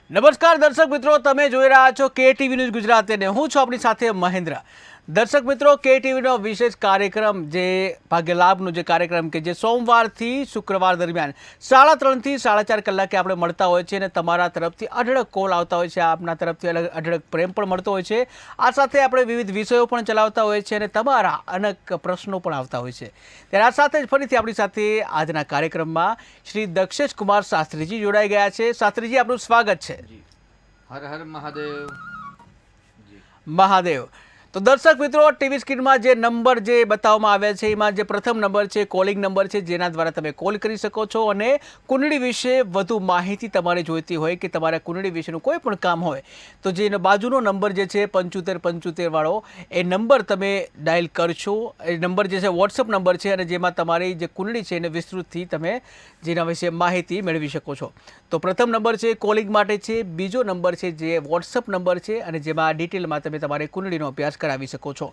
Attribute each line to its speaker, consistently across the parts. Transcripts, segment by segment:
Speaker 1: નમસ્કાર દર્શક મિત્રો, તમે જોઈ રહ્યા છો KTV ન્યૂઝ ગુજરાત અને હું છું આપણી સાથે મહેન્દ્ર. દર્શક મિત્રો, KTVનો વિશેષ કાર્યક્રમ જે ભાગ્યલાભનો જે કાર્યક્રમ કે જે સોમવારથી શુક્રવાર દરમિયાન 3:30 થી 4:30 કલાકે આપણે મળતા હોય છે અને તમારા તરફથી અઢળક કોલ આવતા હોય છે, આપના તરફથી અઢળક પ્રેમ પણ મળતો હોય છે. આ સાથે આપણે વિવિધ વિષયો પણ ચલાવતા હોય છે અને તમારા અનેક પ્રશ્નો પણ આવતા હોય છે. ત્યારે આ સાથે જ ફરીથી આપણી સાથે આજના કાર્યક્રમમાં શ્રી દક્ષેશ કુમાર શાસ્ત્રીજી જોડાઈ ગયા છે. શાસ્ત્રીજી, આપનું સ્વાગત છે.
Speaker 2: હર હર મહાદેવ.
Speaker 1: મહાદેવ. તો દર્શક મિત્રો, ટીવી સ્ક્રીનમાં જે નંબર જે બતાવવામાં આવ્યા છે એમાં જે પ્રથમ નંબર છે કોલિંગ નંબર છે, જેના દ્વારા તમે કોલ કરી શકો છો અને કુંડળી વિશે વધુ માહિતી તમારે જોઈતી હોય કે તમારે કુંડળી વિશેનું કોઈ પણ કામ હોય તો જે બાજુનો નંબર જે છે 7575 વાળો એ નંબર તમે ડાયલ કરશો. એ નંબર જે છે વોટ્સઅપ નંબર છે અને જેમાં તમારી જે કુંડળી છે એને વિસ્તૃતથી તમે જેના વિશે માહિતી મેળવી શકો છો. તો પ્રથમ નંબર છે કોલિંગ માટે છે, બીજો નંબર છે જે વોટ્સઅપ નંબર છે અને જેમાં ડિટેલમાં તમે તમારી કુંડળીનો અભ્યાસ કરાવી શકો છો.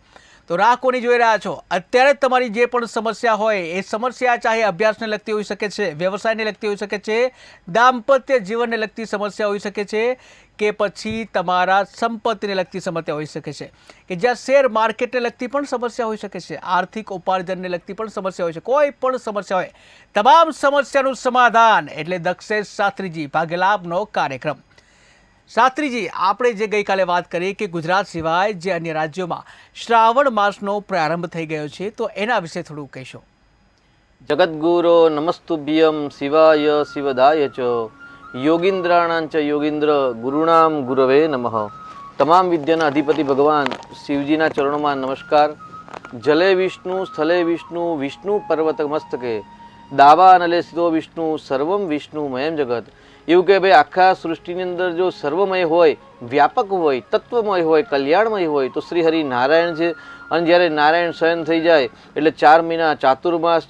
Speaker 1: તો રાહ કોની જોઈ રહ્યા છો? અત્યારે જ તમારી જે પણ સમસ્યા હોય એ સમસ્યા ચાહે અભ્યાસને લગતી હોઈ શકે છે, વ્યવસાયને લગતી હોઈ શકે છે, દાંપત્ય જીવનને લગતી સમસ્યા હોઈ શકે છે કે પછી તમારા સંપત્તિને લગતી સમસ્યા હોઈ શકે છે કે જ્યાં શેર માર્કેટને લગતી પણ સમસ્યા હોઈ શકે છે, આર્થિક ઉપાર્જનને લગતી પણ સમસ્યા હોય છે, કોઈ પણ સમસ્યા હોય, તમામ સમસ્યાનું સમાધાન એટલે દક્ષેશ શાસ્ત્રીજી ભાગ્યલાભનો કાર્યક્રમ. શાસ્ત્રીજી, આપણે જે ગઈકાલે વાત કરી કે ગુજરાત સિવાય જે અન્ય રાજ્યોમાં શ્રાવણ માસનો પ્રારંભ થઈ ગયો છે, તો એના વિશે થોડું કહેશો.
Speaker 2: જગદગુરો નમસ્તુભ્યમ શિવાય શિવદાય ચ યોગીન્દ્રાણાં ચ યોગીન્દ્ર ગુરુણામ ગુરવે નમઃ. તમામ વિદ્યાના અધિપતિ ભગવાન શિવજીના ચરણોમાં નમસ્કાર. જલે વિષ્ણુ સ્થલે વિષ્ણુ વિષ્ણુ પર્વત મસ્તકે દાવા નલે સ્થિતો વિષ્ણુ સર્વમ વિષ્ણુ મયમ જગત. એવું કે ભાઈ આખા સૃષ્ટિની અંદર જો સર્વમય હોય, વ્યાપક હોય, તત્વમય હોય, કલ્યાણમય હોય તો શ્રી હરિ નારાયણ છે. અને જ્યારે નારાયણ શયન થઈ જાય એટલે 4 મહિના ચાતુર્માસ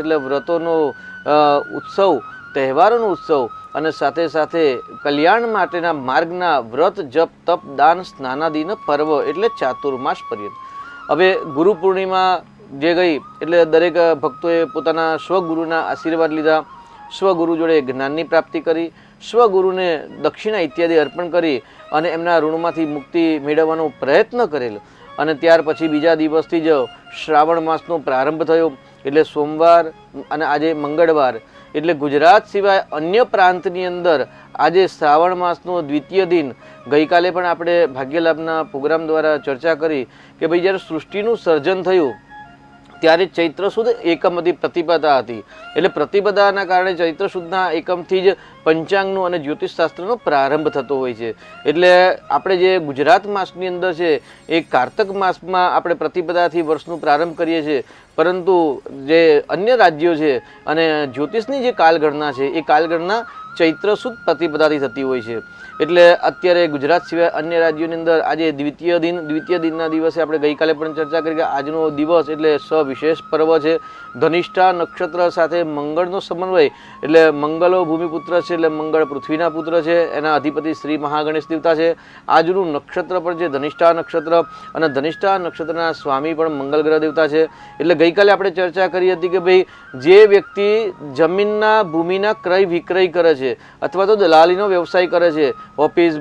Speaker 2: એટલે વ્રતોનો ઉત્સવ, તહેવારોનો ઉત્સવ અને સાથે સાથે કલ્યાણ માટેના માર્ગના વ્રત, જપ, તપ, દાન, સ્નાનાદિન પર્વ એટલે ચાતુર્માસ પર્યંત. હવે ગુરુ પૂર્ણિમા જે ગઈ એટલે દરેક ભક્તોએ પોતાના સ્વગુરુના આશીર્વાદ લીધા, સ્વગુરુ જોડે જ્ઞાનની પ્રાપ્તિ કરી, સ્વગુરુને દક્ષિણા ઇત્યાદિ અર્પણ કરી અને એમના ઋણમાંથી મુક્તિ મેળવવાનો પ્રયત્ન કરેલો. અને ત્યાર પછી બીજા દિવસથી જ શ્રાવણ માસનો પ્રારંભ થયો એટલે સોમવાર અને આજે મંગળવાર એટલે ગુજરાત સિવાય અન્ય પ્રાંતની અંદર આજે શ્રાવણ માસનો દ્વિતીય દિન. ગઈકાલે પણ આપણે ભાગ્યલાભના પ્રોગ્રામ દ્વારા ચર્ચા કરી કે ભાઈ જ્યારે સૃષ્ટિનું સર્જન થયું ત્યારે ચૈત્ર સુદ એકમથી પ્રતિપદા હતી. એટલે પ્રતિપદાના કારણે ચૈત્ર સુદના એકમથી જ પંચાંગનું અને જ્યોતિષશાસ્ત્રનો પ્રારંભ થતો હોય છે. એટલે આપણે જે ગુજરાત માસની અંદર છે એ કારતક માસમાં આપણે પ્રતિપદાથી વર્ષનું પ્રારંભ કરીએ છીએ, પરંતુ જે અન્ય રાજ્યો છે અને જ્યોતિષની જે કાલગણના છે એ કાલગણના ચૈત્ર સુદ પ્રતિપદાથી થતી હોય છે. એટલે અત્યારે ગુજરાત સિવાય અન્ય રાજ્યોની અંદર આજે દ્વિતીય દિનના દિવસે આપણે ગઈકાલે પણ ચર્ચા કરી કે આજનો દિવસ એટલે સવિશેષ પર્વ છે. ધનિષ્ઠા નક્ષત્ર સાથે મંગળનો સમન્વય એટલે મંગલો ભૂમિપુત્ર છે એટલે મંગળ પૃથ્વીના પુત્ર છે, એના અધિપતિ શ્રી મહાગણેશ દેવતા છે. આજનું નક્ષત્ર પણ છે ધનિષ્ઠા નક્ષત્ર અને ધનિષ્ઠા નક્ષત્રના સ્વામી પણ મંગલ ગ્રહ દેવતા છે. એટલે ગઈકાલે આપણે ચર્ચા કરી હતી કે ભાઈ જે વ્યક્તિ જમીનના ભૂમિના ક્રય વિક્રય કરે છે અથવા તો દલાલીનો વ્યવસાય કરે છે, ઓફિસ,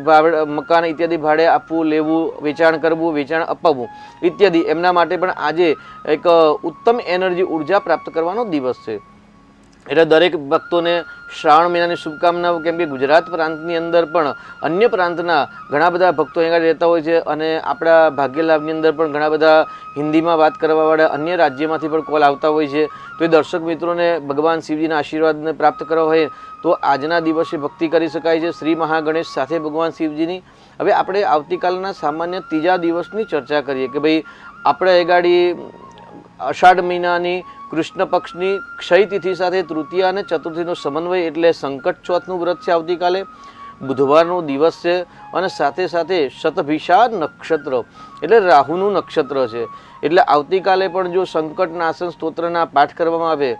Speaker 2: મકાન ઇત્યાદિ ભાડે આપવું, લેવું, વેચાણ કરવું, વેચાણ અપાવવું ઇત્યાદિ, એમના માટે પણ આજે એક ઉત્તમ એનર્જી ઉર્જા પ્રાપ્ત કરવાનો દિવસ છે. એટલે દરેક ભક્તોને શ્રાવણ મહિનાની શુભકામનાઓ. કેમ કે ગુજરાત પ્રાંતની અંદર પણ અન્ય પ્રાંતના ઘણા બધા ભક્તો અહીંયા રહેતા હોય છે અને આપણા ભાગ્યલાભની અંદર પણ ઘણા બધા હિન્દીમાં વાત કરવાવાળા અન્ય રાજ્યમાંથી પણ કોલ આવતા હોય છે. તો એ દર્શક મિત્રોને ભગવાન શિવજીના આશીર્વાદને પ્રાપ્ત કરવા હોય તો આજના દિવસે ભક્તિ કરી શકાય છે શ્રી મહાગણેશ સાથે ભગવાન શિવજીની. હવે આપણે આવતીકાલના સામાન્ય ત્રીજા દિવસની ચર્ચા કરીએ કે ભાઈ આપણે એ ગાડી અષાઢ મહિનાની કૃષ્ણ પક્ષની ક્ષય તિથિ સાથે તૃતીય અને ચતુર્થીનો સમન્વય એટલે સંકટ ચોથનું વ્રત છે. આવતીકાલે બુધવારનો દિવસ છે અને સાથે સાથે શતભિષા નક્ષત્ર એટલે રાહુનું નક્ષત્ર છે. એટલે આવતીકાલે પણ જો સંકટ નાશન સ્તોત્રના પાઠ કરવામાં આવે,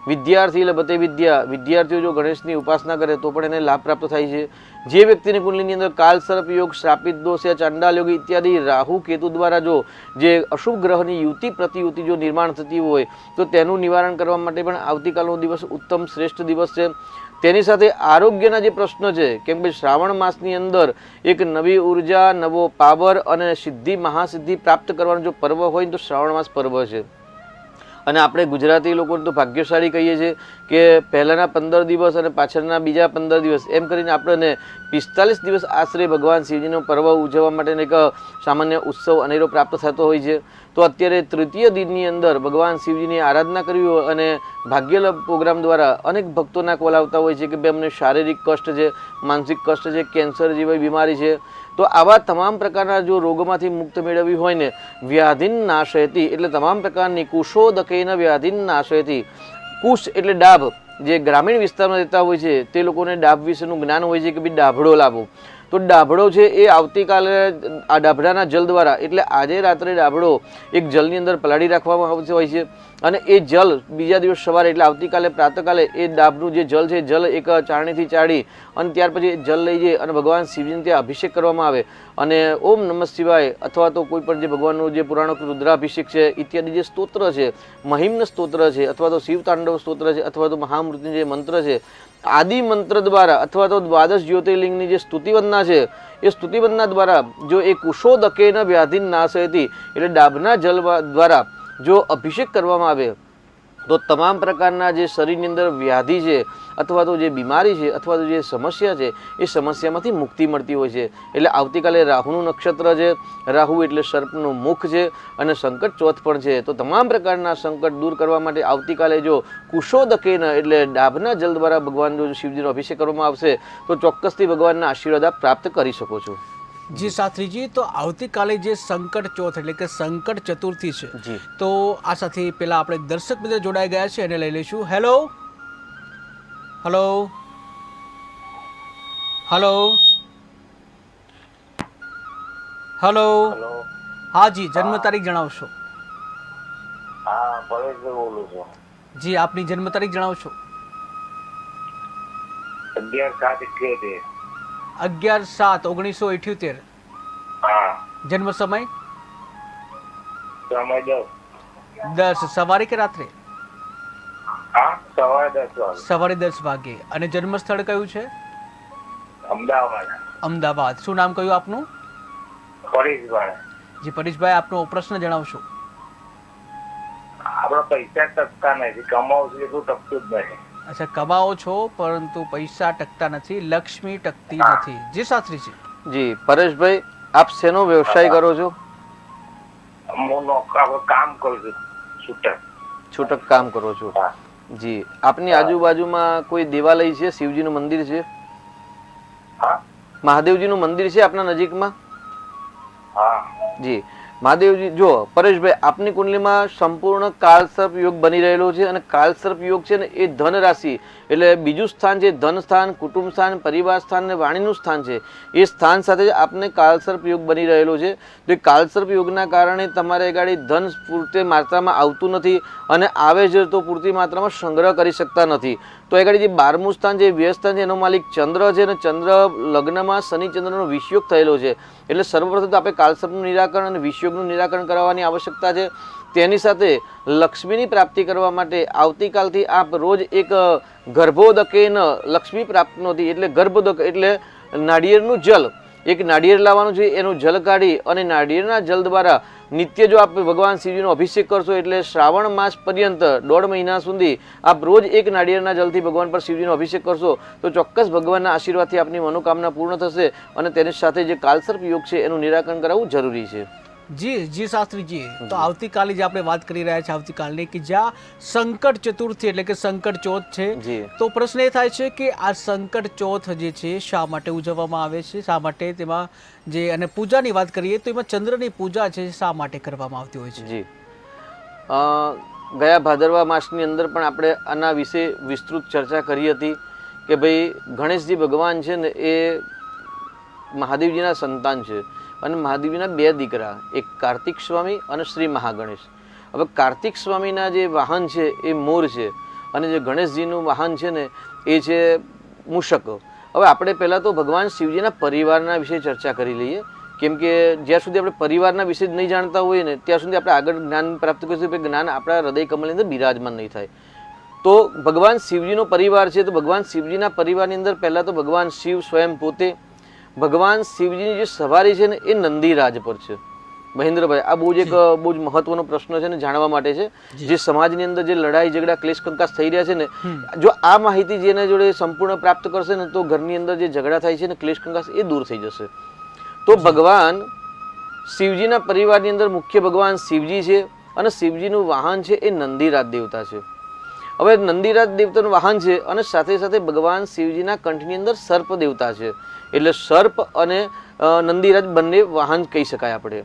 Speaker 2: વિદ્યાર્થી લભતે વિદ્યા, વિદ્યાર્થીઓ જો ગણેશની ઉપાસના કરે તો પણ એને લાભ પ્રાપ્ત થાય છે. જે વ્યક્તિની કુંડલીની અંદર કાલ સર્પ યોગ, શ્રાપિત દોષ યા ચાંડાલ યોગ ઇત્યાદિ રાહુ કેતુ દ્વારા જો જે અશુભ ગ્રહની યુતિ પ્રતિયુતિ જો નિર્માણ થતી હોય તો તેનું નિવારણ કરવા માટે પણ આવતીકાલનો દિવસ ઉત્તમ શ્રેષ્ઠ દિવસ છે. તેની સાથે આરોગ્યના જે પ્રશ્નો છે, કેમ કે શ્રાવણ માસની અંદર એક નવી ઉર્જા, નવો પાવર અને સિદ્ધિ મહાસિદ્ધિ પ્રાપ્ત કરવાનો જો પર્વ હોય ને તો શ્રાવણ માસ પર્વ છે. અને આપણે ગુજરાતી લોકોને તો ભાગ્યશાળી કહીએ છીએ કે પહેલાંના 15 દિવસ અને પાછળના બીજા 15 દિવસ એમ કરીને આપણને 45 દિવસ આશરે ભગવાન શિવજીનો પર્વ ઉજવવા માટેનો એક સામાન્ય ઉત્સવ અનેરો પ્રાપ્ત થતો હોય છે. તો અત્યારે તૃતીય દિનની અંદર ભગવાન શિવજીની આરાધના કરવી હોય અને ભાગ્યલાભ પ્રોગ્રામ દ્વારા અનેક ભક્તોના કોલ આવતા હોય છે કે ભાઈ અમને શારીરિક કષ્ટ છે, માનસિક કષ્ટ છે, કેન્સર જેવી બીમારી છે. તો આવા તમામ પ્રકારના જો રોગોમાંથી મુક્ત મેળવવી હોય ને વ્યાધિન નાશયતી એટલે તમામ પ્રકારની કુશોદકેન વ્યાધિન નાશયતી. કુશ એટલે ડાભ, જે ગ્રામીણ વિસ્તારમાં રહેતા હોય છે તે લોકોને ડાભ વિશેનું જ્ઞાન હોય છે કે ભાઈ ડાભડો લાવો. તો ડાભડો છે એ આવતીકાલે આ ડાભડાના જલ દ્વારા એટલે આજે રાત્રે ડાભડો એક જલની અંદર પલાળી રાખવામાં આવતો હોય છે અને એ જલ બીજા દિવસ સવારે એટલે આવતીકાલે પ્રાતકાલે એ ડાભનું જે જલ છે જલ એક ચાળણીથી ચાળી અને ત્યાર પછી જલ લઈ જઈ અને ભગવાન શિવજીને ત્યાં અભિષેક કરવામાં આવે અને ઓમ નમઃ શિવાય અથવા તો કોઈ પણ જે ભગવાનનું જે પુરાણો રુદ્રાભિષેક છે ઇત્યાદિ જે સ્તોત્ર છે, મહિમ્ન સ્તોત્ર છે અથવા તો શિવ તાંડવ સ્તોત્ર છે અથવા તો મહામૃત્યુંજય મંત્ર છે, આદિ મંત્ર દ્વારા અથવા તો દ્વાદશ જ્યોતિર્લિંગની જે સ્તુતિવંદના છે એ સ્તુતિવંદના દ્વારા જો એ કુશોદકેન વ્યાધિન નાશયતી એટલે ડાભના જલ દ્વારા જો અભિષેક કરવામાં આવે તો તમામ પ્રકારના જે શરીરની અંદર વ્યાધિ છે અથવા તો જે બીમારી છે અથવા તો જે સમસ્યા છે એ સમસ્યામાંથી મુક્તિ મળતી હોય છે. એટલે આવતીકાલે રાહુનું નક્ષત્ર છે, રાહુ એટલે સર્પનું મુખ છે અને સંકટ ચોથ પણ છે. તો તમામ પ્રકારના સંકટ દૂર કરવા માટે આવતીકાલે જો કુશોદકેન એટલે ડાભના જલ દ્વારા ભગવાન જો શિવજીનો અભિષેક કરવામાં આવશે તો ચોક્કસથી ભગવાનના આશીર્વાદ આપ પ્રાપ્ત કરી શકો છો.
Speaker 1: જી શાસ્ત્રીજી, તો આવતીકાલે જે સંકટ ચોથ એટલે કે સંકટ ચતુર્થી છે,
Speaker 2: જી
Speaker 1: તો આ સાથે પેલા આપણે દર્શક મિત્ર જોડાઈ ગયા છે એને લઈ લઈશું. હેલો હેલો હેલો હેલો હા જી, જન્મ તારીખ જણાવશો?
Speaker 3: હા, પરેશભાઈ બોલું છું.
Speaker 1: જી, આપની જન્મ તારીખ જણાવશો?
Speaker 3: 11/7/78.
Speaker 1: 11/7/1978.
Speaker 3: હા,
Speaker 1: જન્મ સમય?
Speaker 3: સમય
Speaker 1: 10 સવારે કે રાત્રે?
Speaker 3: હા, સવારે 10 વાગે.
Speaker 1: સવારે 10 વાગે. અને જન્મ સ્થળ કયું છે?
Speaker 3: અમદાવાદ.
Speaker 1: અમદાવાદ. શું નામ કયું આપનું?
Speaker 3: પરેશભાઈ.
Speaker 1: જી પરેશભાઈ, આપનો પ્રશ્ન જણાવશો?
Speaker 3: આપડે પૈસા ટકતા નથી, કમાવું છું એટલું ટકતું જ નથી.
Speaker 1: અચ્છા, કમાઓ છો પરંતુ પૈસા ટકતા નથી, લક્ષ્મી ટકતી નથી. જી શાસ્ત્રીજી.
Speaker 2: જી પરેશભાઈ, આપ શેનો વ્યવસાય કરો છો?
Speaker 3: હું કામ કરું છું, છૂટક.
Speaker 2: છૂટક કામ કરો છો?
Speaker 3: હા.
Speaker 2: જી, આપની આજુબાજુમાં કોઈ દેવાલય છે, શિવજીનું મંદિર છે,
Speaker 3: હા
Speaker 2: મહાદેવજીનું મંદિર છે આપના નજીકમાં?
Speaker 3: હા.
Speaker 2: જી મહાદેવજી, જો પરેશભાઈ આપની કુંડલીમાં સંપૂર્ણ કાળસર્પ યોગ બની રહેલો છે અને કાળસર્પ યોગ છે ને એ ધન રાશિ એટલે બીજું સ્થાન છે ધન સ્થાન, કુટુંબ સ્થાન, પરિવાર સ્થાન અને વાણીનું સ્થાન છે. એ સ્થાન સાથે જ આપને કાળસર્પ યોગ બની રહેલો છે. તો એ કાળસર્પ યોગના કારણે તમારે ગાડી ધન પૂરતી માત્રામાં આવતું નથી અને આવે છે તો પૂરતી માત્રામાં સંગ્રહ કરી શકતા નથી. તો એ ગાડી જે 12મું સ્થાન છે, વ્યય સ્થાન છે, એનો માલિક ચંદ્ર છે અને ચંદ્ર લગ્નમાં શનિ ચંદ્રનો વિષયોગ થયેલો છે. એટલે સર્વપ્રથમ તો આપણે કાળસર્પનું નિરાકરણ અને વિષયોગનું નિરાકરણ કરવાની આવશ્યકતા છે. તેની સાથે લક્ષ્મીની પ્રાપ્તિ કરવા માટે આવતીકાલથી આપ રોજ એક ગર્ભોદકેન લક્ષ્મી પ્રાપ્તિનોથી એટલે ગર્ભોદક એટલે નાળિયેરનું જલ, એક નાળિયેર લાવવાનું છે, એનું જલ કાઢી અને નાળિયેરના જલ દ્વારા નિત્ય જો આપ ભગવાન શિવજીનો અભિષેક કરશો એટલે શ્રાવણ માસ પર્યંત 1.5 મહિના સુધી આપ રોજ એક નાળિયેરના જલથી ભગવાન પર શિવજીનો અભિષેક કરશો તો ચોક્કસ ભગવાનના આશીર્વાદથી આપની મનોકામના પૂર્ણ થશે અને તેની સાથે જે કાળસર્પ યોગ છે એનું નિરાકરણ કરાવવું જરૂરી છે.
Speaker 1: જી જી શાસ્ત્રીજી, તો આવતીકાલે જે આપણે વાત કરી રહ્યા છીએ આવતીકાલની કે જ્યાં સંકટ ચતુર્થી એટલે કે સંકટ ચોથ છે,
Speaker 2: જી
Speaker 1: તો પ્રશ્ન એ થાય છે કે આ સંકટ ચોથ જે છે શા માટે ઉજવવામાં આવે છે, શા માટે તેમાં જે અને પૂજાની વાત કરીએ તો એમાં ચંદ્રની પૂજા છે શા માટે કરવામાં આવતી હોય છે?
Speaker 2: જી ગયા ભાદરવા માસની અંદર પણ આપણે આના વિશે વિસ્તૃત ચર્ચા કરી હતી કે ભાઈ ગણેશજી ભગવાન છે ને એ મહાદેવજીના સંતાન છે અને મહાદેવજીના 2 દીકરા, એક કાર્તિક સ્વામી અને શ્રી મહાગણેશ. હવે કાર્તિક સ્વામીના જે વાહન છે એ મોર છે અને જે ગણેશજીનું વાહન છે ને એ છે મૂષક. હવે આપણે પહેલાં તો ભગવાન શિવજીના પરિવારના વિશે ચર્ચા કરી લઈએ, કેમ કે જ્યાં સુધી આપણે પરિવારના વિશે જ નહીં જાણતા હોઈએ ને ત્યાં સુધી આપણે આગળ જ્ઞાન પ્રાપ્ત કરીશું, જ્ઞાન આપણા હૃદય કમલની અંદર બિરાજમાન નહીં થાય. તો ભગવાન શિવજીનો પરિવાર છે, તો ભગવાન શિવજીના પરિવારની અંદર પહેલાં તો ભગવાન શિવ સ્વયં પોતે, ભગવાન શિવજીની જે સવારી છે ને એ નંદીરાજ પર છે. મહેન્દ્રભાઈ, આ બહુ જ મહત્વનો પ્રશ્ન છે ને જાણવા માટે છે. જે સમાજની અંદર જે લડાઈ ઝઘડા ક્લેશ કંકાસ થઈ રહ્યા છે ને, જો આ માહિતી જેના જોડે સંપૂર્ણ પ્રાપ્ત કરશે ને તો ઘરની અંદર જે ઝઘડા થાય છે ને ક્લેશ કંકાસ એ દૂર થઈ જશે. તો ભગવાન શિવજીના પરિવારની અંદર મુખ્ય ભગવાન શિવજી છે અને શિવજીનું વાહન છે એ નંદીરાજ દેવતા છે. હવે નંદીરાજ દેવતાનું વાહન છે અને સાથે સાથે ભગવાન શિવજીના કંઠની અંદર સર્પ દેવતા છે. એટલે સર્પ અને નંદીરાજ બંને વાહન કહી શકાય આપણે.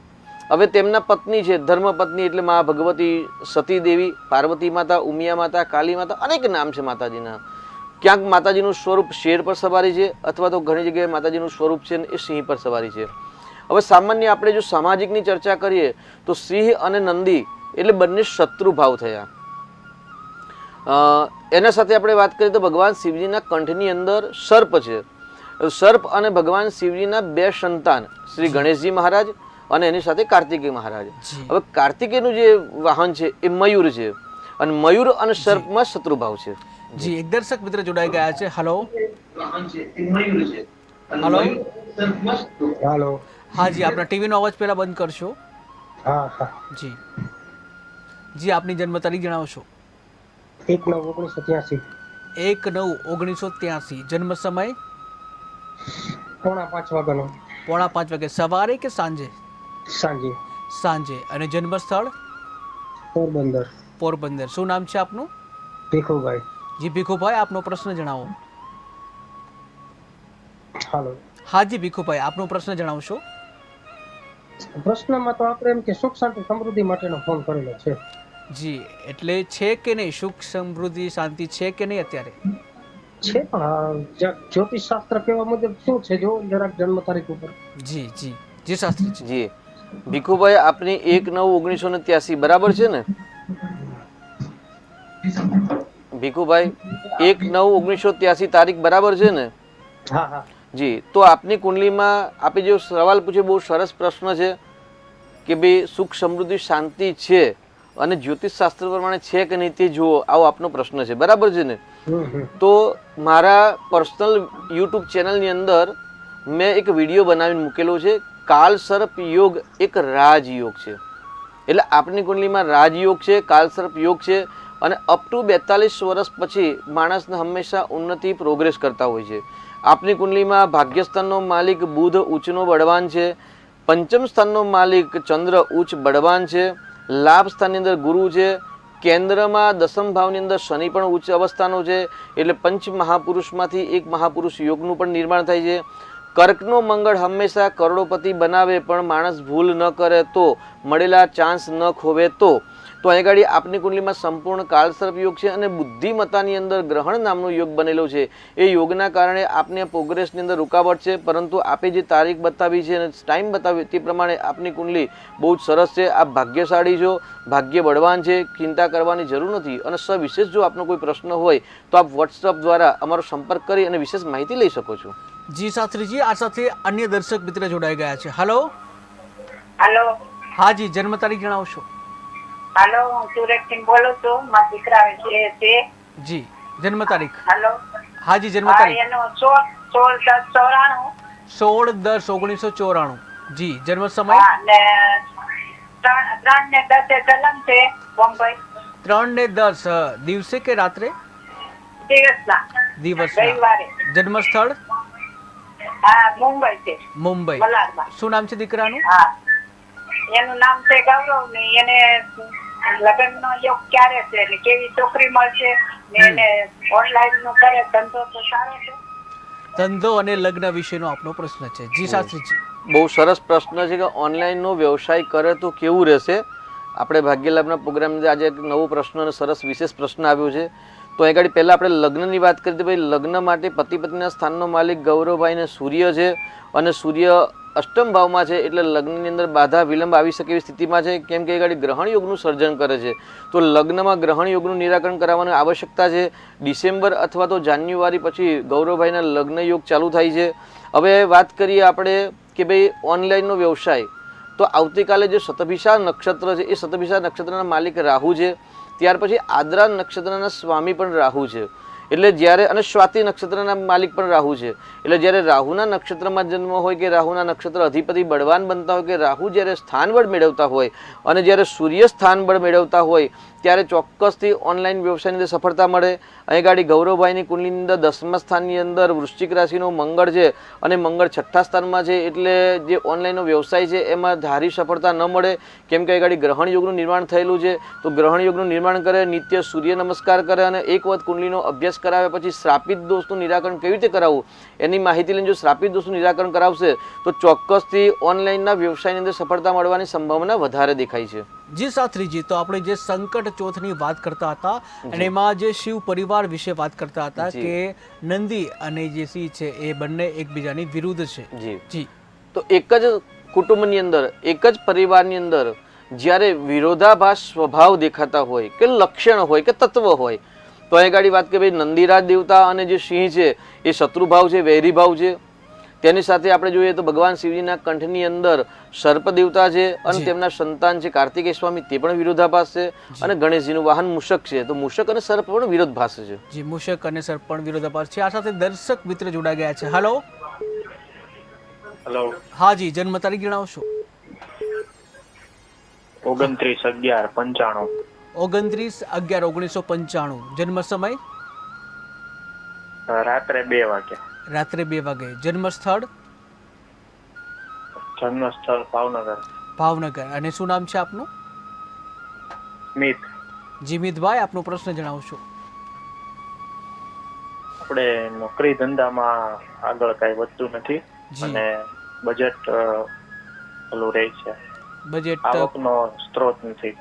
Speaker 2: હવે તેમના પત્ની છે ધર્મપત્ની, એટલે મા ભગવતી, સતી દેવી, પાર્વતી માતા, ઉમિયા માતા, કાલી માતા, અનેક નામ છે માતાજીના. ક્યાંક માતાજીનું સ્વરૂપ શેર પર સવારી છે અથવા તો ઘણી જગ્યાએ માતાજીનું સ્વરૂપ છે એ સિંહ પર સવારી છે. હવે સામાન્ય આપણે જો સામાજિકની ચર્ચા કરીએ તો સિંહ અને નંદી એટલે બંને શત્રુ ભાવ થયા. એના સાથે આપણે વાત કરીએ તો ભગવાન શિવજીના કંઠની અંદર સર્પ છે. સર્પ અને ભગવાન શિવજીના બે સંતાન શ્રી ગણેશજી મહારાજ અને એની સાથે કાર્તિકેય મહારાજ. હવે કાર્તિકેયનું જે વાહન છે એ મયુર છે અને મયુર અને સર્પમાં શત્રુભાવ છે.
Speaker 1: જી, એક દર્શક મિત્ર જોડાઈ ગયા છે. હલો હલો
Speaker 4: હાલો.
Speaker 1: હા જી, આપણા ટીવીનો અવાજ પહેલા બંધ કરશો.
Speaker 4: હા હા.
Speaker 1: જી જી, આપની જન્મ તારીખ જણાવશો.
Speaker 4: 1/9/1983.
Speaker 1: 1/9/1983. જન્મ સમય
Speaker 4: 4:05 વાગ્યાનો.
Speaker 1: 4:30 વાગે. સવારે કે સાંજે?
Speaker 4: સાંજે.
Speaker 1: સાંજે. અને જન્મ સ્થળ?
Speaker 4: પોરબંદર.
Speaker 1: પોરબંદર. શું નામ છે આપનું?
Speaker 4: ભીખુભાઈ.
Speaker 1: જી ભીખુભાઈ, આપનો પ્રશ્ન જણાવો.
Speaker 4: હાલો.
Speaker 1: હા જી ભીખુભાઈ, આપનો પ્રશ્ન જણાવશો.
Speaker 4: પ્રશ્નમાં તો આપણે એમ કે સુખ શાંતિ સમૃદ્ધિ માટેનો ફોન કરેલો છે.
Speaker 1: જી, એટલે છે કે નહીં? સુખ સમૃદ્ધિ શાંતિ છે કે નહીં અત્યારે?
Speaker 4: છે પણ જ્યોતિષ શાસ્ત્ર કહેવા મુજબ શું છે જો જરાક જન્મ તારીખ ઉપર.
Speaker 1: જી જી જી શાસ્ત્રીજી.
Speaker 2: જી ભીખુભાઈ, આપની 1/9/1983 બરાબર છે ને? ભીખુભાઈ, 1/9/1983 તારીખ બરાબર છે ને?
Speaker 4: હા હા.
Speaker 2: જી, તો આપની કુંડલીમાં આપે જે સવાલ પૂછ્યો બહુ સરસ પ્રશ્ન છે કે ભાઈ સુખ સમૃદ્ધિ શાંતિ છે અને જ્યોતિષ શાસ્ત્ર પ્રમાણે છે કે નહીં તે જુઓ, આવો આપનો પ્રશ્ન છે. બરાબર છે ને? તો મારા પર્સનલ યુટ્યુબ ચેનલની અંદર મેં એક વિડીયો બનાવીને મૂકેલો છે. કાલસર્પ યોગ એક રાજયોગ છે. એટલે આપની કુંડલીમાં રાજયોગ છે, કાલસર્પ યોગ છે અને અપ ટુ 42 વર્ષ પછી માણસને હંમેશા ઉન્નતિ પ્રોગ્રેસ કરતા હોય છે. આપની કુંડલીમાં ભાગ્યસ્થાનનો માલિક બુધ ઉચ્ચનો બળવાન છે, પંચમ સ્થાનનો માલિક ચંદ્ર ઉચ્ચ બળવાન છે, લાભ સ્થાનની અંદર ગુરુ છે, કેન્દ્રમાં દસમ ભાવની અંદર શનિ પણ ઉચ્ચ અવસ્થાનો છે. એટલે પંચ મહાપુરુષમાંથી એક મહાપુરુષ યોગનું પણ નિર્માણ થાય છે. કર્કનો મંગળ હંમેશા કરોડોપતિ બનાવે પણ માણસ ભૂલ ન કરે તો, મળેલા ચાન્સ ન ખોવે તો અહીં આગળ આપની કુંડલીમાં સંપૂર્ણ કાળસર્પ યોગ છે અને બુદ્ધિમત્તાની અંદર ગ્રહણ નામનો યોગ બનેલો છે. એ યોગના કારણે આપને પ્રોગ્રેસની અંદર રૂકાવટ છે, પરંતુ આપે જે તારીખ બતાવી છે અને ટાઈમ બતાવ્યો તે પ્રમાણે આપની કુંડલી બહુ જ સરસ છે. આપ ભાગ્યશાળી છો, ભાગ્ય બળવાન છે, ચિંતા કરવાની જરૂર નથી. અને સવિશેષ જો આપનો કોઈ પ્રશ્ન હોય તો આપ વોટ્સઅપ દ્વારા અમારો સંપર્ક કરી અને વિશેષ માહિતી લઈ શકો છો.
Speaker 1: જી શાસ્ત્રીજી, આ સાથે અન્ય દર્શક મિત્ર જોડાઈ ગયા છે. હલો
Speaker 5: હાલો.
Speaker 1: હા જી, જન્મ તારીખ જણાવશો.
Speaker 5: હાલો, હું સુરતથી બોલું છું. મારા દીકરા છે.
Speaker 1: જી, જન્મ તારીખ.
Speaker 5: હાલો.
Speaker 1: હા જી, જન્મ
Speaker 5: હા,
Speaker 1: તારીખ.
Speaker 5: એનો 16/10/94.
Speaker 1: 16/10/1994. જી, જન્મ સમય.
Speaker 5: હા, ને 3:10 જન્મ છે બોમ્બઈ.
Speaker 1: 3:10 દિવસે કે રાત્રે?
Speaker 5: દિવસના.
Speaker 1: દિવસના.
Speaker 5: રવિવારે.
Speaker 1: જન્મ સ્થળ?
Speaker 5: હા, મુંબઈ છે.
Speaker 1: મુંબઈ.
Speaker 5: મલાડમાં.
Speaker 1: શું નામ છે દીકરાનું?
Speaker 5: હા, એનું નામ છે ગૌરવ ને એને લગ્નનો યોગ ક્યારે છે એટલે કેવી છોકરી મળશે ને એને ઓનલાઈન નું કરે ધંધો તો સારો છે.
Speaker 1: ધંધો અને લગ્ન વિશેનો આપનો પ્રશ્ન છે. જી શાસ્ત્રીજી.
Speaker 2: બહુ સરસ પ્રશ્ન છે કે ઓનલાઈનનો વ્યવસાય કરે તો કેવું રહેશે. આપણે ભાગ્યલાભના પ્રોગ્રામની અંદર આજે એક નવો પ્રશ્ન અને સરસ વિશેષ પ્રશ્ન આવ્યો છે. તો અહીં આગળ પહેલાં આપણે લગ્નની વાત કરી હતી. ભાઈ, લગ્ન માટે પતિ પત્નીના સ્થાનનો માલિક ગૌરવભાઈને સૂર્ય છે અને સૂર્ય અષ્ટમ ભાવમાં છે, એટલે લગ્નની અંદર બાધા વિલંબ આવી શકે એવી સ્થિતિમાં છે. કેમ કે એ ગાડી ગ્રહણ યોગનું સર્જન કરે છે, તો લગ્નમાં ગ્રહણ યોગનું નિરાકરણ કરાવવાની આવશ્યકતા છે. ડિસેમ્બર અથવા તો જાન્યુઆરી પછી ગૌરવભાઈના લગ્ન યોગ ચાલુ થાય છે. હવે વાત કરીએ આપણે કે ભાઈ ઓનલાઈનનો વ્યવસાય, તો આવતીકાલે જે શતભિષા નક્ષત્ર છે એ શતભિષા નક્ષત્રના માલિક રાહુ છે. ત્યાર પછી આદ્રા નક્ષત્રના સ્વામી પણ રાહુ છે. એટલે જ્યારે અને સ્વાતિ નક્ષત્રના માલિક પણ રાહુ છે. એટલે જ્યારે રાહુના નક્ષત્રમાં જન્મ હોય કે રાહુના નક્ષત્ર અધિપતિ બળવાન બનતા હોય કે રાહુ જ્યારે સ્થાન બળ મેળવતા હોય અને જ્યારે સૂર્ય સ્થાન બળ મેળવતા હોય ત્યારે ચોક્કસથી ઓનલાઈન વ્યવસાયની અંદર સફળતા મળે. અહીં ગાડી ગૌરવભાઈની કુંડલીની અંદર 10મા સ્થાનની અંદર વૃશ્ચિક રાશિનો મંગળ છે અને મંગળ 6ઠ્ઠા સ્થાનમાં છે. એટલે જે ઓનલાઈનનો વ્યવસાય છે એમાં ધારી સફળતા ન મળે, કેમ કે અહીં ગાડી ગ્રહણ યોગનું નિર્માણ થયેલું છે. તો ગ્રહણ યોગનું નિર્માણ કરે, નિત્ય સૂર્ય નમસ્કાર કરે અને એક વખત કુંડલીનો અભ્યાસ કરાવ્યા પછી શ્રાપિત દોષનું નિરાકરણ કેવી રીતે કરાવવું એની માહિતી લઈને જો શ્રાપિત દોષનું નિરાકરણ કરાવશે તો ચોક્કસથી ઓનલાઈનના વ્યવસાયની અંદર સફળતા મળવાની સંભાવના વધારે દેખાય છે.
Speaker 1: જી શાસ્ત્રીજી, તો આપણે જે સંકટ ચોથની વાત કરતા હતા અને એમાં જે શિવ પરિવાર વિશે વાત કરતા હતા
Speaker 2: જી.
Speaker 1: કે નંદી અને જે સિંહ છે એ બંને એકબીજાની વિરુદ્ધ છે.
Speaker 2: જી
Speaker 1: જી
Speaker 2: તો એક જ કુટુંબની અંદર, એક જ પરિવારની અંદર જ્યારે વિરોધાભાસ સ્વભાવ દેખાતા હોય કે લક્ષણ હોય કે તત્વ હોય, તો અહીં ગાડી વાત કે ભાઈ નંદીરાજ દેવતા અને જે સિંહ છે એ શત્રુભાવ છે, વૈરી ભાવ છે. તેની સાથે આપણે જોઈએ તો ભગવાન શિવજીના કંઠની અંદર સર્પ દેવતા છે અને તેમના સંતાન છે કાર્તિકેય સ્વામી, તે પણ વિરોધાભાસ છે. અને ગણેશજીનું વાહન મૂષક છે, તો મૂષક અને સર્પ પણ વિરોધાભાસ છે.
Speaker 1: જી, મૂષક અને સર્પ પણ વિરોધાભાસ છે. આ સાથે દર્શક મિત્ર જોડાઈ ગયા છે. હેલો.
Speaker 3: હેલો.
Speaker 1: હા જી, જન્મ તારીખ જણાવશો?
Speaker 3: 29/11/95.
Speaker 1: 29/11/1995. જન્મ સમય?
Speaker 3: રાત્રે 2 વાગે.
Speaker 1: રાત્રે 2 વાગે. જન્મ સ્થળ?
Speaker 3: જન્મ સ્થળ ભાવનગર.
Speaker 1: ભાવનગર. અને શું નામ છે આપનું?
Speaker 3: સ્મિત.
Speaker 1: જીમિતભાઈ, આપનો પ્રશ્ન જણાવશો?
Speaker 3: આપણે નોકરી ધંધામાં આગળ કઈ વધતું નથી અને બજેટ ઓલું રહે છે,
Speaker 1: બજેટ
Speaker 3: આવકનો સ્ત્રોત નથી.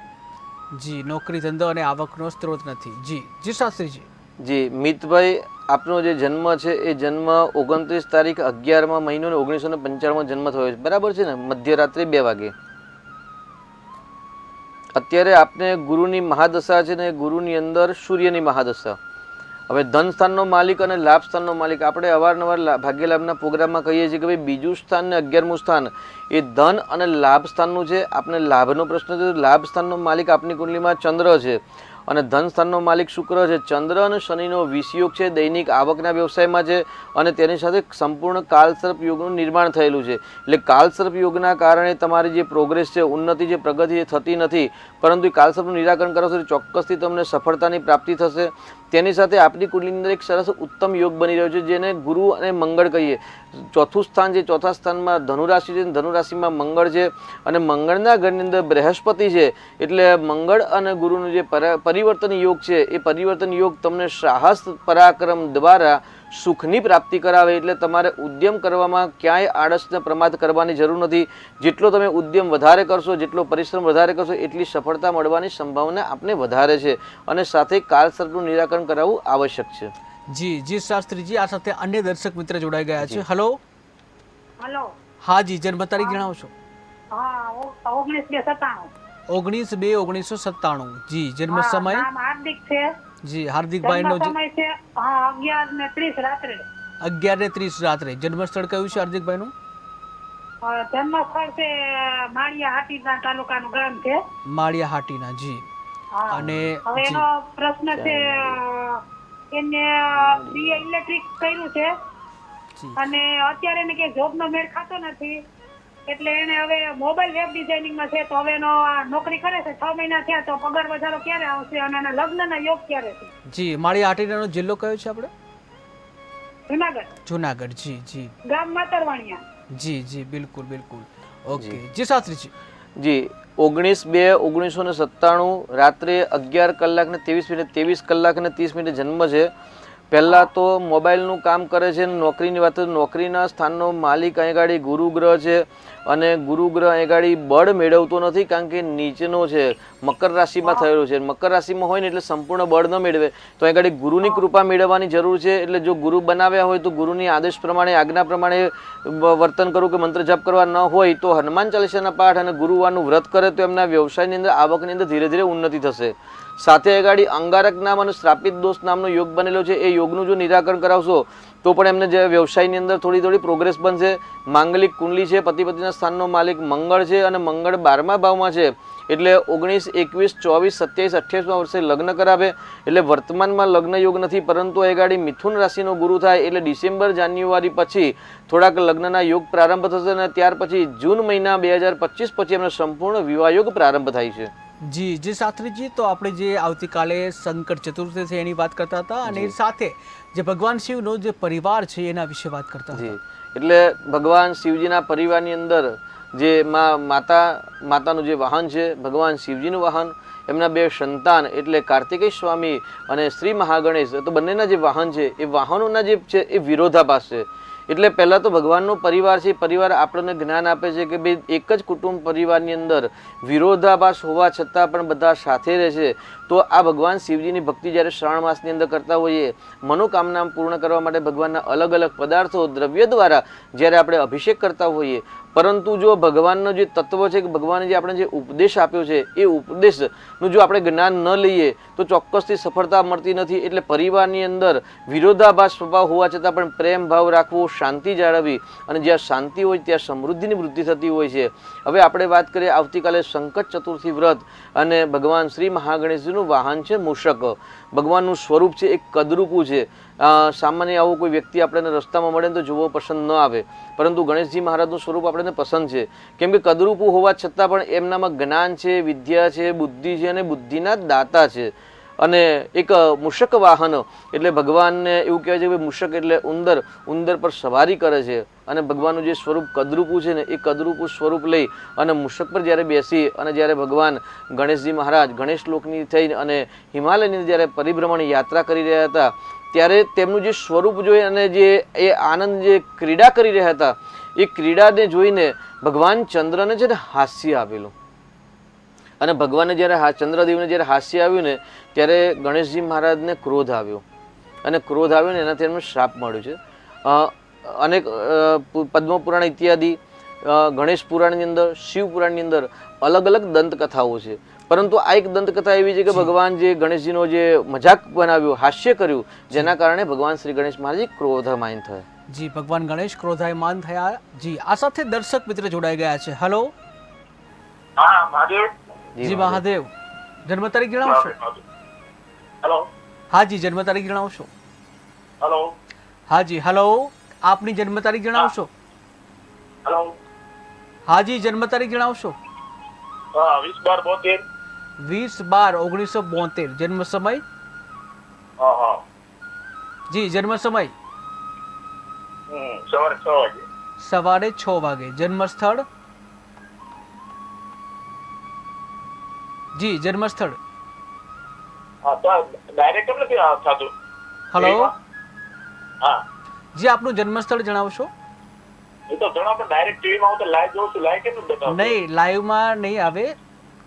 Speaker 1: જી, નોકરી ધંધો અને આવકનો સ્ત્રોત નથી. જી જી શાસ્ત્રીજી.
Speaker 2: જી મિતભાઈ, આપનો જે જન્મ છે એ જન્મ 29 તારીખ 11મા મહિનો ને 1995માં જન્મ થયો છે, બરાબર છે ને? મધ્યરાત્રે 2 વાગે. અત્યારે આપને ગુરુની મહાદશા છે ને ગુરુની અંદર સૂર્યની મહાદશા. હવે ધન સ્થાનનો માલિક અને લાભ સ્થાનનો માલિક, આપણે અવારનવાર ભાગ્ય લાભના પ્રોગ્રામમાં કહીએ છીએ કે ભાઈ બીજું સ્થાન ને 11મું સ્થાન એ ધન અને લાભ સ્થાનનું છે. આપને લાભનો પ્રશ્ન છે, લાભ સ્થાનનો માલિક આપની કુંડલીમાં ચંદ્ર છે અને ધન સ્થાનનો માલિક શુક્ર છે. ચંદ્ર અને શનિનો વિષયોગ છે, દૈનિક આવકના વ્યવસાયમાં છે અને તેની સાથે સંપૂર્ણ કાલસર્પ યોગનું નિર્માણ થયેલું છે. એટલે કાલસર્પ યોગના કારણે તમારી જે પ્રોગ્રેસ છે, ઉન્નતિ છે, પ્રગતિ થતી નથી, પરંતુ કાલસર્પનું નિરાકરણ કરશો તો ચોક્કસથી તમને સફળતાની પ્રાપ્તિ થશે. તેની સાથે આપણી કુંડલીની અંદર એક સરસ ઉત્તમ યોગ બની રહ્યો છે જેને ગુરુ અને મંગળ કહીએ. ચોથું સ્થાન છે, ચોથા સ્થાનમાં ધનુરાશિ છે, ધનુરાશિમાં મંગળ છે અને મંગળના ઘરની અંદર બૃહસ્પતિ છે. એટલે મંગળ અને ગુરુનું જે પરિવર્તન યોગ છે એ પરિવર્તન યોગ તમને સાહસ પરાક્રમ દ્વારા સુખની પ્રાપ્તિ કરાવે. એટલે તમારે ઉદ્યમ કરવામાં ક્યાંય આળસને પ્રમાદ કરવાની જરૂર નથી. જેટલો તમે ઉદ્યમ વધારે કરશો, જેટલો પરિશ્રમ વધારે કરશો એટલી સફળતા મળવાની સંભાવના આપને વધારે છે અને સાથે કાલસર્પનું નિરાકરણ કરાવવું આવશ્યક છે.
Speaker 1: જી જી શાસ્ત્રીજી, આ સાથે અન્ય દર્શક મિત્ર જોડાઈ ગયા છે. હેલો.
Speaker 5: હેલો.
Speaker 1: હા જી, જન્મ તારીખ જણાવશો?
Speaker 5: હા, 19/97.
Speaker 1: 19/2/1997. જી, જન્મ સમય?
Speaker 5: નામ હાર્દિક છે.
Speaker 1: જી, હાર્દિકભાઈ નો
Speaker 5: સમય છે 11:30 રાત્રે.
Speaker 1: 11:30 રાત્રે. જન્મ સ્થળ કયું છે હાર્દિકભાઈ નું?
Speaker 5: જન્મ સ્થળ છે માળિયા હાટીના તાલુકાનું ગામ છે.
Speaker 1: માળિયા હાટીના. જી. અને
Speaker 5: હવે એનો પ્રશ્ન છે, એને બીએ ઇલેક્ટ્રિક કર્યું છે અને અત્યારે એને કે જોબ નો મેળ ખાતો નથી, એટલે એને હવે મોબાઈલ વેબ ડિઝાઇનિંગ માં છે. તો હવે એનો નોકરી કરે છે, 6 મહિના થયા, તો પગાર વધારો ક્યારે આવશે અને એના લગ્નના યોગ ક્યારે છે?
Speaker 1: જી, માળિયા હાટીનો જિલ્લો કયો છે આપણે?
Speaker 5: જુનાગઢ.
Speaker 1: જુનાગઢ. જી જી.
Speaker 5: ગામ માતરવાણિયા.
Speaker 1: જી જી, બિલકુલ બિલકુલ. ઓકે જી શાસ્ત્રીજી.
Speaker 2: જી 19/2/1997 રાત્રે 11:23:23:30 જન્મ છે. પહેલાં તો મોબાઈલનું કામ કરે છે. નોકરીની વાત, નોકરીના સ્થાનનો માલિક અહીં ગાડી ગુરુ ગ્રહ છે અને ગુરુ ગ્રહ અહીં ગાડી બળ મેળવતો નથી કારણ કે નીચેનો છે, મકર રાશિમાં થયેલો છે. મકર રાશિમાં હોય ને એટલે સંપૂર્ણ બળ ન મેળવે, તો અહીં ગાડી ગુરુની કૃપા મેળવવાની જરૂર છે. એટલે જો ગુરુ બનાવ્યા હોય તો ગુરુની આદેશ પ્રમાણે, આજ્ઞા પ્રમાણે વર્તન કરવું કે મંત્ર જાપ કરવા ન હોય તો હનુમાન ચાલીસાના પાઠ અને ગુરુવારનું વ્રત કરે તો એમના વ્યવસાયની અંદર, આવકની અંદર ધીરે ધીરે ઉન્નતિ થશે. સાથે આગળ અંગારક નામ અને શ્રાપિત દોષ નામનો યોગ બનેલો છે. એ યોગનું જો નિરાકરણ કરાવશો તો પણ એમને જે વ્યવસાયની અંદર થોડી થોડી પ્રોગ્રેસ બનશે. માંગલિક કુંડલી છે, પતિ પત્નીના સ્થાનનો માલિક મંગળ છે અને મંગળ 12મા ભાવમાં છે, એટલે 19, 21, 24, 27, 28મા વર્ષે લગ્ન કરાવે. એટલે વર્તમાનમાં લગ્ન યોગ નથી, પરંતુ એ ગાડી મિથુન રાશિનો ગુરુ થાય એટલે ડિસેમ્બર જાન્યુઆરી પછી થોડાક લગ્નના યોગ પ્રારંભ થશે અને ત્યાર પછી જૂન મહિના 2025 પછી એમનો સંપૂર્ણ વિવાહ યોગ પ્રારંભ થાય છે.
Speaker 1: જી શાસ્ત્રીજી, તો આપણે જે આવતીકાલે સંકટ ચતુર્થી છે એની વાત કરતા હતા અને એ સાથે જે ભગવાન શિવનો જે પરિવાર છે એના વિશે વાત કરતા હતા.
Speaker 2: એટલે ભગવાન શિવજીના પરિવારની અંદર જે માતાનું જે વાહન છે ભગવાન શિવજીનું વાહન, એમના 2 સંતાન એટલે કાર્તિકેય સ્વામી અને શ્રી મહાગણેશ, તો બંનેના જે વાહન છે એ વાહનોના જે છે એ વિરોધાભાસ છે. એટલે પહેલાં તો ભગવાનનો પરિવાર છે, પરિવાર આપણને જ્ઞાન આપે છે કે ભાઈ એક જ કુટુંબ પરિવારની અંદર વિરોધાભાસ હોવા છતાં પણ બધા સાથે રહે છે. તો આ ભગવાન શિવજીની ભક્તિ જ્યારે શ્રાવણ માસની અંદર કરતા હોઈએ, મનોકામના પૂર્ણ કરવા માટે ભગવાનના અલગ અલગ પદાર્થો દ્રવ્ય દ્વારા જ્યારે આપણે અભિષેક કરતા હોઈએ, પરંતુ જો ભગવાનનો જે તત્વ છે કે ભગવાને જે આપણે જે ઉપદેશ આપ્યો છે એ ઉપદેશનું જો આપણે જ્ઞાન ન લઈએ તો ચોક્કસથી સફળતા મળતી નથી. એટલે પરિવારની અંદર વિરોધાભાસ સ્વભાવ હોવા છતાં પણ પ્રેમ ભાવ રાખવો, શાંતિ જાળવવી, અને જ્યાં શાંતિ હોય ત્યાં સમૃદ્ધિની વૃદ્ધિ થતી હોય છે. હવે આપણે વાત કરીએ આવતીકાલે સંકટ ચતુર્થી વ્રત, અને ભગવાન શ્રી મહાગણેશજીનું વાહન છે મૂષક. ભગવાનનું સ્વરૂપ છે એક કદરૂપું છે. સામાન્ય આવો કોઈ વ્યક્તિ આપણને રસ્તામાં મળે તો જોવો પસંદ ન આવે, પરંતુ ગણેશજી મહારાજનું સ્વરૂપ આપણને પસંદ છે, કેમ કે કદરૂપું હોવા છતાં પણ એમનામાં જ્ઞાન છે, વિદ્યા છે, બુદ્ધિ છે અને બુદ્ધિના દાતા છે. અને એક મૂષક વાહન એટલે ભગવાનને એવું કહેવાય છે કે મૂષક એટલે ઉંદર પર સવારી કરે છે. અને ભગવાનનું જે સ્વરૂપ કદરૂપું છે ને એ કદરૂપું સ્વરૂપ લઈ અને મૂષક પર જ્યારે બેસી અને જ્યારે ભગવાન ગણેશજી મહારાજ ગણેશ લોકની થઈ અને હિમાલયની જ્યારે પરિભ્રમણ યાત્રા કરી રહ્યા હતા, ત્યારે તેમનું જે સ્વરૂપ જોઈ અને જે એ આનંદ જે ક્રીડા કરી રહ્યા હતા, એ ક્રીડાને જોઈને ભગવાન ચંદ્રને છે ને હાસ્ય આવેલું. અને ભગવાનને જ્યારે ચંદ્રદેવને જ્યારે હાસ્ય આવ્યું ને ત્યારે ગણેશજી મહારાજને ક્રોધ આવ્યો, અને ક્રોધ આવ્યો ને એનાથી એમને શ્રાપ મળ્યો છે. અનેક પદ્મપુરાણ ઇત્યાદિ ગણેશ પુરાણની અંદર, શિવ પુરાણની અંદર અલગ અલગ દંતકથાઓ છે, પરંતુ આ એક દંતકથા એવી છે કે ભગવાન જે ગણેશજીનો જે મજાક બનાવ્યો, હાસ્ય કર્યું, જેના કારણે ભગવાન શ્રી ગણેશ મહારાજ ક્રોધમાન થયા.
Speaker 1: જી, ભગવાન ગણેશ ક્રોધાયમાન થયા. જી, આ સાથે દર્શક મિત્ર જોડાઈ ગયા છે. હેલો.
Speaker 3: હા મહાદેવ.
Speaker 1: જી મહાદેવ, જન્મ તારીખ જણાવશો?
Speaker 3: હેલો.
Speaker 1: હાજી, જન્મ તારીખ જણાવશો?
Speaker 3: હેલો.
Speaker 1: હાજી, હેલો, આપની જન્મ તારીખ જણાવશો?
Speaker 3: હેલો.
Speaker 1: હાજી, જન્મ તારીખ જણાવશો?
Speaker 3: 20/12/72.
Speaker 1: 20/12/1972. જન્મ સમય?
Speaker 3: હા.
Speaker 1: જી, જન્મ સમય?
Speaker 3: સવારે 6 વાગે.
Speaker 1: સવારે 6 વાગે. જન્મ સ્થળ? જી, જન્મ સ્થળ?
Speaker 3: હા તો ડાયરેક્ટ કેમ નથી થતું?
Speaker 1: હેલો.
Speaker 3: હા.
Speaker 1: જી, આપનું જન્મ સ્થળ જણાવશો?
Speaker 3: એ તો ઘણા પણ ડાયરેક્ટ ટીવીમાં હું તો લાઈવ જોઉં છું, લાઈવ કેમ નથી બતાવતું?
Speaker 1: નહીં, લાઈવમાં નહીં આવે,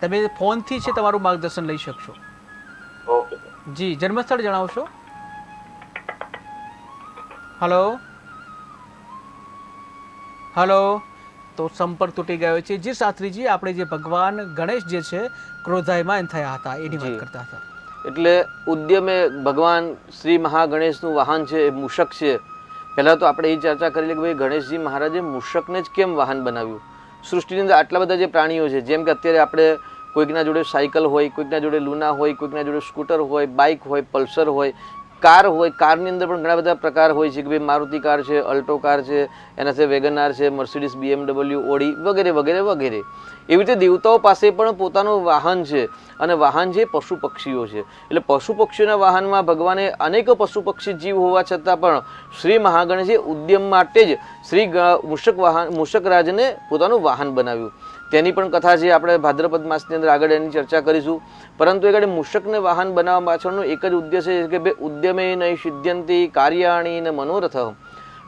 Speaker 1: તમે ફોનથી છે તમારું માર્ગદર્શન લઈ શકશો.
Speaker 3: ઓકે.
Speaker 1: જી, જન્મ સ્થળ જણાવશો? હલો. હલો. તો સંપર્ક તૂટી ગયો છે. જી શાસ્ત્રીજી, આપણે જે ભગવાન ગણેશ જે છે ક્રોધાયમાન થયા હતા એની વાત કરતા હતા.
Speaker 2: એટલે ઉદ્યમે ભગવાન શ્રી મહાગણેશનું વાહન છે એ મૂષક છે. પહેલાં તો આપણે એ ચર્ચા કરી લે કે ભાઈ ગણેશજી મહારાજે મૂષકને જ કેમ વાહન બનાવ્યું. સૃષ્ટિની અંદર આટલા બધા જે પ્રાણીઓ છે, જેમ કે અત્યારે આપણે કોઈકના જોડે સાયકલ હોય, કોઈકના જોડે લુના હોય, કોઈકના જોડે સ્કૂટર હોય, બાઇક હોય, પલ્સર હોય, કાર હોય. કારની અંદર પણ ઘણા બધા પ્રકાર હોય છે કે ભાઈ મારુતિ કાર છે, અલ્ટો કાર છે, એના છે વેગનાર છે, મર્સિડીઝ, BMW, ઓડી વગેરે વગેરે વગેરે. એવી રીતે દેવતાઓ પાસે પણ પોતાનું વાહન છે, અને વાહન છે પશુ પક્ષીઓ છે. એટલે પશુ પક્ષીઓના વાહનમાં ભગવાને અનેક પશુ પક્ષી જીવ હોવા છતાં પણ શ્રી મહાગણેશે ઉદ્યમ માટે જ શ્રી મૂષક રાજને પોતાનું વાહન બનાવ્યું. તેની પણ કથા છે, આપણે ભાદ્રપદ માસની અંદર આગળ એની ચર્ચા કરીશું. પરંતુ એ મૂષકને વાહન બનાવવા પાછળનો એક જ ઉદ્દેશ્ય છે કે ભાઈ ઉદ્યમે નહીં સિદ્ધ્યંતિ કાર્યાણી ને મનોરથ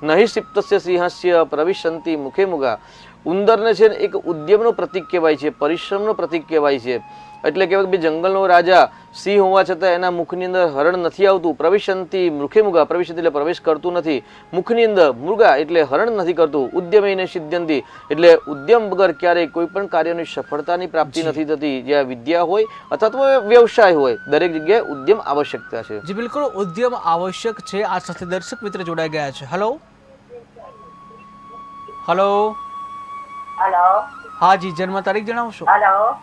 Speaker 2: નહીં સિપ્તસ્ય સિંહસ્ય પ્રવિશંતિ મુખે મુગા. ઉંદરને છે ને એક ઉદ્યમનું પ્રતીક કહેવાય છે, પરિશ્રમનું પ્રતીક કહેવાય છે. એટલે કહેવાય કે જંગલનો રાજા સિંહ હોવા છતાં એના મુખની અંદર હરણ નથી આવતું. પ્રવિશંતિ મુખે મુગા, પ્રવિશંતિ એટલે પ્રવેશ કરતું નથી. મુખની અંદર મૃગા એટલે હરણ નથી કરતું. ઉદ્યમેને સિદ્ધ્યંતિ એટલે ઉદ્યમ વગર ક્યારેય કોઈ પણ કાર્યની સફળતાની પ્રાપ્તિ નથી થતી. જ્યાં વિદ્યા હોય અથવા તો વ્યવસાય હોય, દરેક જગ્યાએ ઉદ્યમ આવશ્યકતા છે.
Speaker 1: જી બિલકુલ, ઉદ્યમ આવશ્યક છે. આ સાથે દર્શક મિત્ર જોડાઈ ગયા છે. હેલો હેલો
Speaker 6: હેલો
Speaker 1: હા જી, જન્મ તારીખ જણાવશો?
Speaker 6: હેલો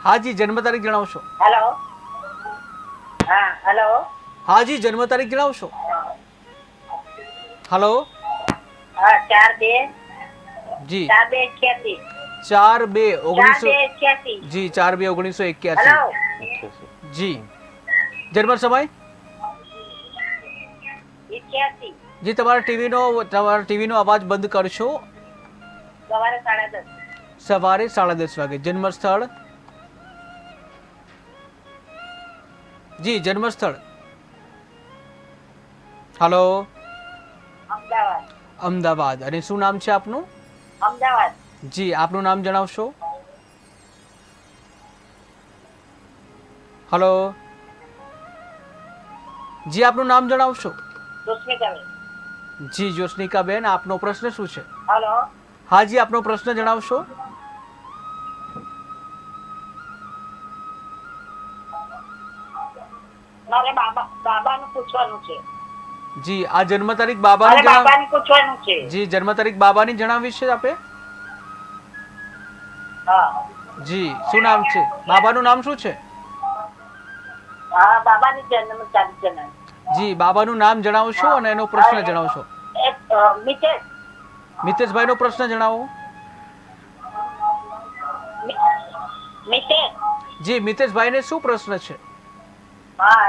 Speaker 1: હા જી, જન્મ તારીખ જણાવશો?
Speaker 6: હેલો હા હેલો
Speaker 1: હા જી, જન્મ તારીખ જણાવશો? હેલો
Speaker 6: હા 4/2
Speaker 1: જી
Speaker 6: 4/2
Speaker 1: 4/2/1981 જી 4/2/1981
Speaker 6: હેલો
Speaker 1: જી. જન્મ સમય?
Speaker 6: 81
Speaker 1: જી તમારા ટીવીનો અવાજ બંધ કરશો.
Speaker 6: સવારે 10:30
Speaker 1: સવારે 10:30 વાગે. જન્મ સ્થળ? જી જન્મ સ્થળ? હેલો
Speaker 6: અમદાવાદ
Speaker 1: અમદાવાદ. અને શું નામ છે આપનું?
Speaker 6: અમદાવાદ
Speaker 1: જી આપનું નામ જણાવશો? હેલો જી આપનું નામ જણાવશો?
Speaker 6: સુસ્મિતાબેન
Speaker 1: જી જોસ્નિકાબેન, આપનો પ્રશ્ન શું છે?
Speaker 6: હેલો
Speaker 1: હા જી, આપનો પ્રશ્ન જણાવશો?
Speaker 6: મારે બાબાનું પૂછવાનું છે.
Speaker 1: જી આ જન્મ તારીખ બાબાની
Speaker 6: મારે બાબાને પૂછવાનું છે.
Speaker 1: જી જન્મ તારીખ બાબાની જણાવી છે આપે?
Speaker 6: હા
Speaker 1: જી શું નામ છે? બાબાનું નામ શું છે?
Speaker 6: હા બાબાની જન્મ તારીખ જણાવો.
Speaker 1: જી બાબાનું નામ જણાવશો અને એનો પ્રશ્ન જણાવશો.
Speaker 6: મિતેશ
Speaker 1: મિતેશભાઈ નો પ્રશ્ન જણાવો.
Speaker 6: મિતેશ
Speaker 1: જી મિતેશભાઈ ને શું પ્રશ્ન છે?
Speaker 6: હા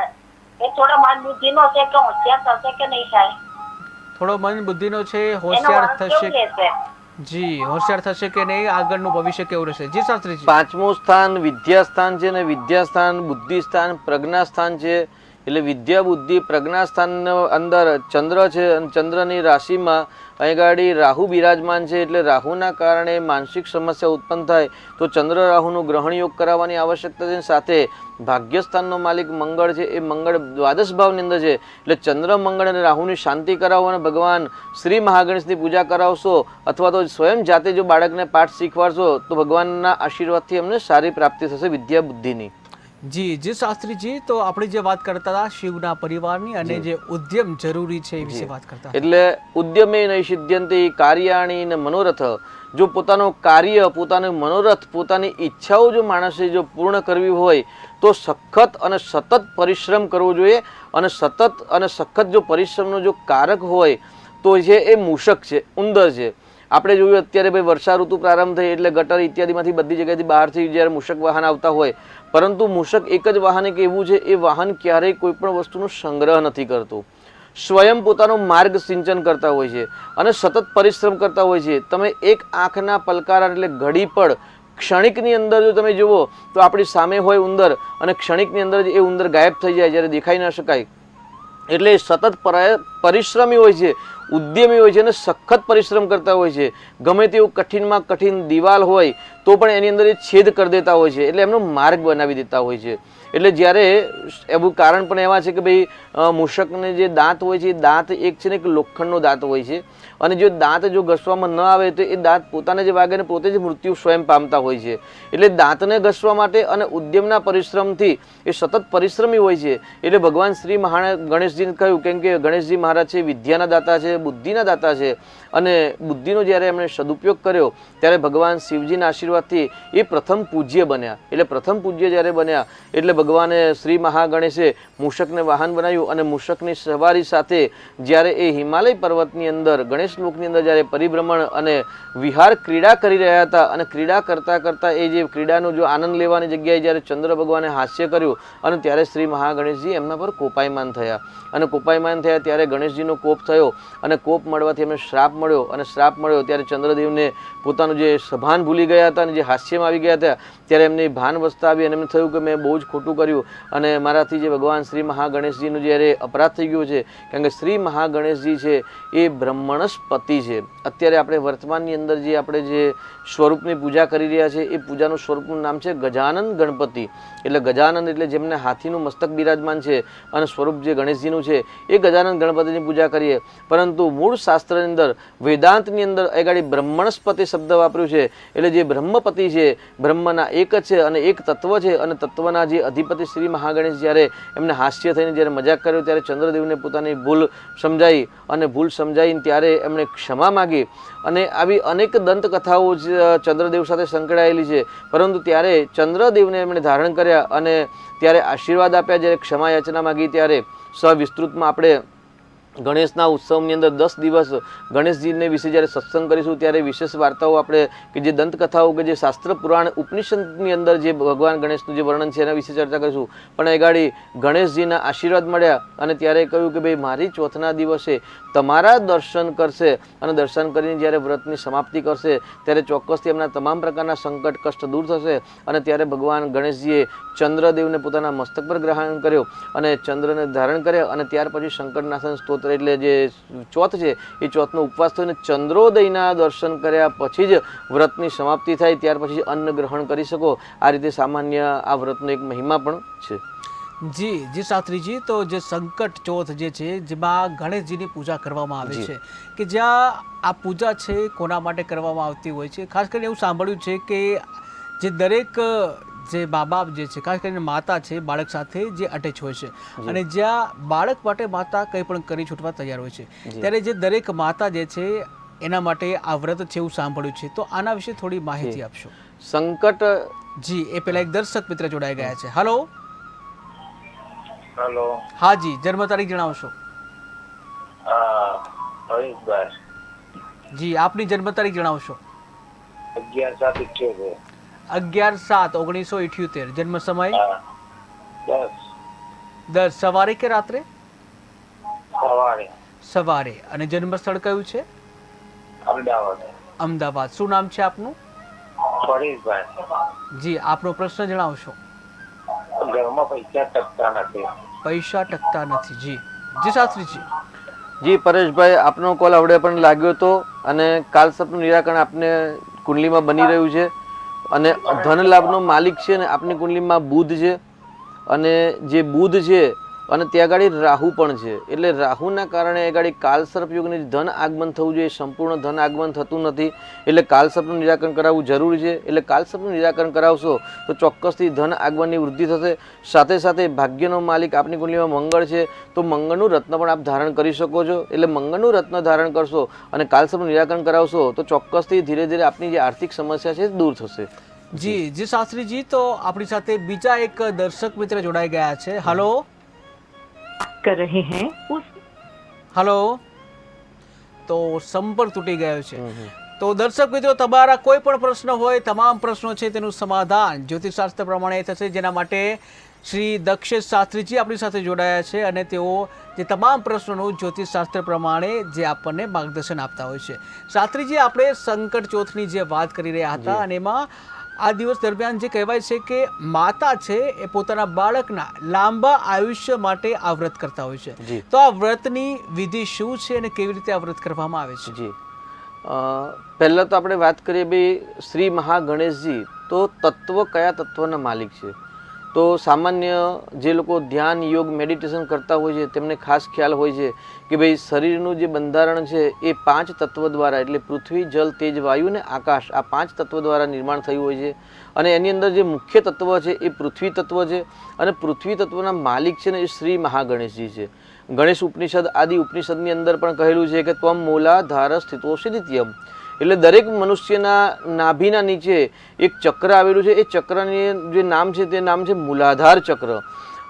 Speaker 6: એ થોડો મન બુદ્ધિનો છે કે હોશિયાર થશે કે નહીં થાય?
Speaker 1: થોડો મન બુદ્ધિનો છે,
Speaker 6: એનો
Speaker 1: હોશિયાર
Speaker 6: વંશ કેવું
Speaker 1: થશે?
Speaker 6: રહેશે?
Speaker 1: જી હોશિયાર થશે કે નહીં, આગળનું ભવિષ્ય કેવું રહેશે? જી શાસ્ત્રીજી.
Speaker 2: પાંચમું સ્થાન વિદ્યા સ્થાન છે, ને વિદ્યા સ્થાન બુદ્ધિ સ્થાન પ્રજ્ઞા સ્થાન છે. એટલે વિદ્યા બુદ્ધિ પ્રજ્ઞા સ્થાન અંદર ચંદ્ર છે અને ચંદ્રની રાશિમાં અહીં ગાડી રાહુ બિરાજમાન છે. એટલે રાહુના કારણે માનસિક સમસ્યા ઉત્પન્ન થાય તો ચંદ્ર રાહુનું ગ્રહણ યોગ કરાવવાની આવશ્યકતા છે. સાથે ભાગ્યસ્થાનનો માલિક મંગળ છે, એ મંગળ દ્વાદશ ભાવની અંદર છે. એટલે ચંદ્ર મંગળ અને રાહુની શાંતિ કરાવો અને ભગવાન શ્રી મહાગણેશની પૂજા કરાવશો અથવા તો સ્વયં જાતે જો બાળકને પાઠ શીખવાડશો તો ભગવાનના આશીર્વાદથી અમને સારી પ્રાપ્તિ થશે વિદ્યા બુદ્ધિની.
Speaker 1: જી જી શાસ્ત્રીજી, તો આપણે જે વાત કરતા હતા શિવના પરિવારની અને જે ઉદ્યમ જરૂરી છે એ વિશે વાત કરતા હતા.
Speaker 2: એટલે ઉદ્યમે નૈષિધ્યંતિ કાર્યાણી ને મનોરથ. જો પોતાનું કાર્ય, પોતાનું મનોરથ, પોતાની ઈચ્છાઓ જો માણસે જો પૂર્ણ કરવી હોય તો સખત અને સતત પરિશ્રમ કરવો જોઈએ. અને સતત અને સખત જો પરિશ્રમનો જો કારક હોય તો છે એ મૂષક છે, ઉંદર છે. આપણે જોયું અત્યારે ભાઈ વર્ષા ઋતુ પ્રારંભ થઈ એટલે ગટર ઇત્યાદિમાંથી બધી જગ્યાએથી બહારથી જ્યારે મૂષક વાહન આવતા હોય, પરંતુ મૂષક એક જ વાહન એક એવું છે, એ વાહન ક્યારેય કોઈ પણ વસ્તુનો સંગ્રહ નથી કરતું. સ્વયં પોતાનો માર્ગ સિંચન કરતા હોય છે અને સતત પરિશ્રમ કરતા હોય છે. તમે એક આંખના પલકારા એટલે ઘડી પડ ક્ષણિકની અંદર જો તમે જુઓ તો આપણી સામે હોય ઉંદર અને ક્ષણિકની અંદર એ ઉંદર ગાયબ થઈ જાય, જ્યારે દેખાઈ ન શકાય. એટલે સતત પરિશ્રમી હોય છે, ઉદ્યમી હોય છે અને સખત પરિશ્રમ કરતા હોય છે. ગમે તેવું કઠિનમાં કઠિન દિવાલ હોય તો પણ એની અંદર એ છેદ કરી દેતા હોય છે. એટલે એમનો માર્ગ બનાવી દેતા હોય છે. એટલે જ્યારે એવું કારણ પણ એવા છે કે ભાઈ મૂષકને જે દાંત હોય છે એ દાંત એક છે ને એક લોખંડનો દાંત હોય છે અને જો દાંત જો ઘસવામાં ન આવે તો એ દાંત પોતાને જે વાગે ને પોતે જ મૃત્યુ સ્વયં પામતા હોય છે. એટલે દાંતને ઘસવા માટે અને ઉદ્યમના પરિશ્રમથી એ સતત પરિશ્રમી હોય છે. એટલે ભગવાન શ્રી ગણેશજીને કહ્યું, કેમ કે ગણેશજી મહારાજ છે વિદ્યાના દાતા છે, બુદ્ધિના દાતા છે અને બુદ્ધિનો જ્યારે એમણે સદુપયોગ કર્યો ત્યારે ભગવાન શિવજીના આશીર્વાદથી એ પ્રથમ પૂજ્ય બન્યા. એટલે પ્રથમ પૂજ્ય જ્યારે બન્યા એટલે ભગવાને શ્રી મહાગણેશે મૂષકને વાહન બનાવ્યું અને મૂષકની સવારી સાથે જ્યારે એ હિમાલય પર્વતની અંદર ગણેશ લોકની અંદર જ્યારે પરિભ્રમણ અને વિહાર ક્રીડા કરી રહ્યા હતા અને ક્રીડા કરતાં કરતાં એ જે ક્રીડાનો જો આનંદ લેવાની જગ્યાએ જ્યારે ચંદ્ર ભગવાને હાસ્ય કર્યું અને ત્યારે શ્રી મહાગણેશજી એમના પર કોપાયમાન થયા. અને કોપાયમાન થયા ત્યારે ગણેશજીનો કોપ થયો અને કોપ મળવાથી એમને શ્રાપ મળ્યો અને શ્રાપ મળ્યો ત્યારે ચંદ્રદેવને પોતાનું જે સભાન ભૂલી ગયા હતા અને જે હાસ્યમાં આવી ગયા હતા ત્યારે એમને ભાન વસ્તા આવી અને એમને થયું કે મેં બહુ જ ખોટું કર્યું અને મારાથી જે ભગવાન શ્રી મહાગણેશજીનું જ્યારે અપરાધ થઈ ગયો છે, કારણ કે શ્રી મહાગણેશજી છે એ બ્રહ્મણસ્પતિ છે. અત્યારે આપણે વર્તમાનની અંદર જે આપણે જે સ્વરૂપની પૂજા કરી રહ્યા છે એ પૂજાનું સ્વરૂપનું નામ છે ગજાનન ગણપતિ. એટલે ગજાનન એટલે જેમને હાથીનું મસ્તક બિરાજમાન છે અને સ્વરૂપ જે ગણેશજીનું છે એ ગજાનન ગણપતિની પૂજા કરીએ. પરંતુ મૂળ શાસ્ત્રની અંદર વેદાંતની અંદર આગળ બ્રહ્મણસ્પતિ શબ્દ વાપર્યું છે. એટલે જે બ્રહ્મપતિ છે, બ્રહ્મના એક જ છે અને એક તત્વ છે અને તત્વના જે અધિપતિ શ્રી મહાગણેશ જ્યારે એમને હાસ્ય થઈને જ્યારે મજાક કર્યો ત્યારે ચંદ્રદેવને પોતાની ભૂલ સમજાઈ અને ભૂલ સમજાઈને ત્યારે એમણે ક્ષમા માગી. અને આવી અનેક દંતકથાઓ ચંદ્રદેવ સાથે સંકળાયેલી છે. પરંતુ ત્યારે ચંદ્રદેવને એમણે ધારણ કર્યા અને ત્યારે આશીર્વાદ આપ્યા. જ્યારે ક્ષમા યાચના માગી ત્યારે સવિસ્તૃતમાં આપણે ગણેશના ઉત્સવની અંદર 10 દિવસ ગણેશજીને વિશે જ્યારે સત્સંગ કરીશું ત્યારે વિશેષ વાર્તાઓ આપણે કે જે દંતકથાઓ કે જે શાસ્ત્ર પુરાણ ઉપનિષદની અંદર જે ભગવાન ગણેશનું જે વર્ણન છે એના વિશે ચર્ચા કરીશું. પણ એ ગાડી ગણેશજીના આશીર્વાદ મળ્યા અને ત્યારે કહ્યું કે ભાઈ મારી ચોથના દિવસે તમારા દર્શન કરશે અને દર્શન કરીને જ્યારે વ્રતની સમાપ્તિ કરશે ત્યારે ચોક્કસથી એમના તમામ પ્રકારના સંકટ કષ્ટ દૂર થશે. અને ત્યારે ભગવાન ગણેશજીએ ચંદ્રદેવને પોતાના મસ્તક પર ગ્રહણ કર્યો અને ચંદ્રને ધારણ કર્યા અને ત્યાર પછી શંકરનાથન સ્તોત્ર એટલે જે ચોથ છે એ ચોથનો ઉપવાસ થયો અને ચંદ્રોદયના દર્શન કર્યા પછી જ વ્રતની સમાપ્તિ થાય. ત્યાર પછી અન્ન ગ્રહણ કરી શકો. આ રીતે સામાન્ય આ વ્રતનો એક મહિમા પણ છે.
Speaker 1: જી શાસ્ત્રીજી, તો જે સંકટ ચોથ જે છે જેમાં ગણેશજીની પૂજા કરવામાં આવે છે કે જ્યાં આ પૂજા છે કોના માટે કરવામાં આવતી હોય છે? ખાસ કરીને એવું સાંભળ્યું છે કે જે દરેક જે મા બાપ જે છે ખાસ કરીને માતા છે બાળક સાથે જે અટેચ હોય છે અને જ્યાં બાળક માટે માતા કંઈ પણ કરી છૂટવા તૈયાર હોય છે ત્યારે જે દરેક માતા જે છે એના માટે આ વ્રત છે એવું સાંભળ્યું છે. તો આના વિશે થોડી માહિતી આપશો.
Speaker 2: સંકટ
Speaker 1: જી એ પેલા એક દર્શક મિત્ર જોડાઈ ગયા છે. હેલો.
Speaker 3: હેલો.
Speaker 1: હા જી, જન્મ તારીખ જણાવશો? જી આપની જન્મ તારીખ જણાવશો?
Speaker 3: 11/7/78.
Speaker 1: 11/7/1978. જન્મ સમય? 10 સવારે કે રાત્રે? સવારે. અને જન્મ સ્થળ કયું છે? અમદાવાદ. શું નામ છે આપનું? જી આપનો પ્રશ્ન જણાવશો?
Speaker 3: ઘરમાં પૈસા ટકતા નથી.
Speaker 1: પૈસા ટકતા નથી. જી શાસ્ત્રીજી.
Speaker 2: જી પરેશભાઈ, આપનો કોલ આવડે પણ લાગ્યો હતો અને કાલસર્પનું નિરાકરણ આપને કુંડલીમાં બની રહ્યું છે અને ધન લાભનો માલિક છે ને આપની કુંડલીમાં બુધ છે અને જે બુધ છે અને ત્યાં આગળ રાહુ પણ છે. એટલે રાહુના કારણે એ ગાડી કાલસર્પ યોગની ધન આગમન થવું જોઈએ, સંપૂર્ણ ધન આગમન થતું નથી. એટલે કાલસર્પનું નિરાકરણ કરાવવું જરૂરી છે. એટલે કાલસર્પનું નિરાકરણ કરાવશો તો ચોક્કસથી ધન આગમનની વૃદ્ધિ થશે. સાથે સાથે ભાગ્યનો માલિક આપની કુંડલીમાં મંગળ છે તો મંગળનું રત્ન પણ આપ ધારણ કરી શકો છો. એટલે મંગળનું રત્ન ધારણ કરશો અને કાલસર્પનું નિરાકરણ કરાવશો તો ચોક્કસથી ધીરે ધીરે આપની જે આર્થિક સમસ્યા છે દૂર થશે.
Speaker 1: જી શાસ્ત્રીજી, તો આપણી સાથે બીજા એક દર્શક મિત્ર જોડાઈ ગયા છે. હેલો.
Speaker 7: कर रहे हैं उस
Speaker 1: हेलो. तो સંપર્ક તૂટી ગયો છે. તો દર્શક મિત્રો, તમારા કોઈ પણ પ્રશ્ન હોય તમામ પ્રશ્નો છે તેનું સમાધાન જ્યોતિષશાસ્ત્ર પ્રમાણે થશે, જેના માટે શ્રી દક્ષેશ શાસ્ત્રીજી આપણી સાથે જોડાયા છે અને તેઓ જે તમામ પ્રશ્નોનું જ્યોતિષશાસ્ત્ર પ્રમાણે જે આપણને માર્ગદર્શન આપતા હોય છે. શાસ્ત્રીજી, આપણે સંકટ ચોથની જે વાત કરી રહ્યા હતા અને એમાં આ દિવસ દરમિયાન જે કહેવાય છે કે માતા છે એ પોતાના બાળકના લાંબા આયુષ્ય માટે આ વ્રત કરતા હોય છે. તો આ વ્રતની વિધિ શું છે અને કેવી રીતે આ વ્રત કરવામાં આવે છે?
Speaker 2: જી પહેલાં તો આપણે વાત કરીએ ભાઈ શ્રી મહાગણેશજી તો તત્વ કયા તત્વના માલિક છે? તો સામાન્ય જે લોકો ધ્યાન યોગ મેડિટેશન કરતા હોય છે તેમને ખાસ ખ્યાલ હોય છે કે ભાઈ શરીરનું જે બંધારણ છે એ 5 તત્વ દ્વારા એટલે પૃથ્વી, જલ, તેજ, વાયુ અને આકાશ આ 5 તત્વ દ્વારા નિર્માણ થયું હોય છે. અને એની અંદર જે મુખ્ય તત્વ છે એ પૃથ્વી તત્વ છે અને પૃથ્વી તત્વના માલિક છે ને એ શ્રી મહાગણેશજી છે. ગણેશ ઉપનિષદ આદિ ઉપનિષદની અંદર પણ કહેલું છે કે ત્વમ મૂલાધાર સ્થિતોષિ નિત્યમ. એટલે દરેક મનુષ્યના નાભીના નીચે એક ચક્ર આવેલું છે. એ ચક્રની જે નામ છે તે નામ છે મૂલાધાર ચક્ર.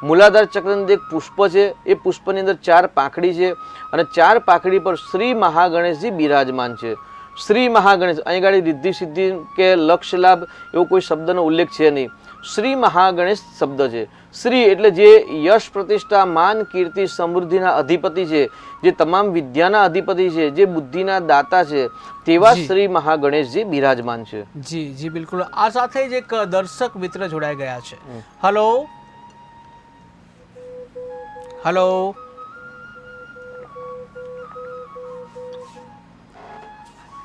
Speaker 2: મૂલાધાર ચક્રની અંદર એક પુષ્પ છે. એ પુષ્પની અંદર 4 પાંખડી છે અને 4 પાંખડી પર શ્રી મહાગણેશજી બિરાજમાન છે. શ્રી મહાગણેશ અહીં ગાડી રિદ્ધિ સિદ્ધિ કે લક્ષ્ય લાભ એવો કોઈ શબ્દનો ઉલ્લેખ છે નહીં. શ્રી મહાગણેશ શબ્દ છે. શ્રી એટલે જે યશ પ્રતિષ્ઠા માન કીર્તિ સમૃદ્ધિના અધિપતિ છે, જે તમામ વિદ્યાના અધિપતિ છે, જે બુદ્ધિના દાતા છે, તેવા
Speaker 1: જી.
Speaker 2: શ્રી મહાગણેશજી બિરાજમાન છે.
Speaker 1: જી જી બિલકુલ. આ સાથે જ એક દર્શક મિત્ર જોડાઈ ગયા છે. હલો હલો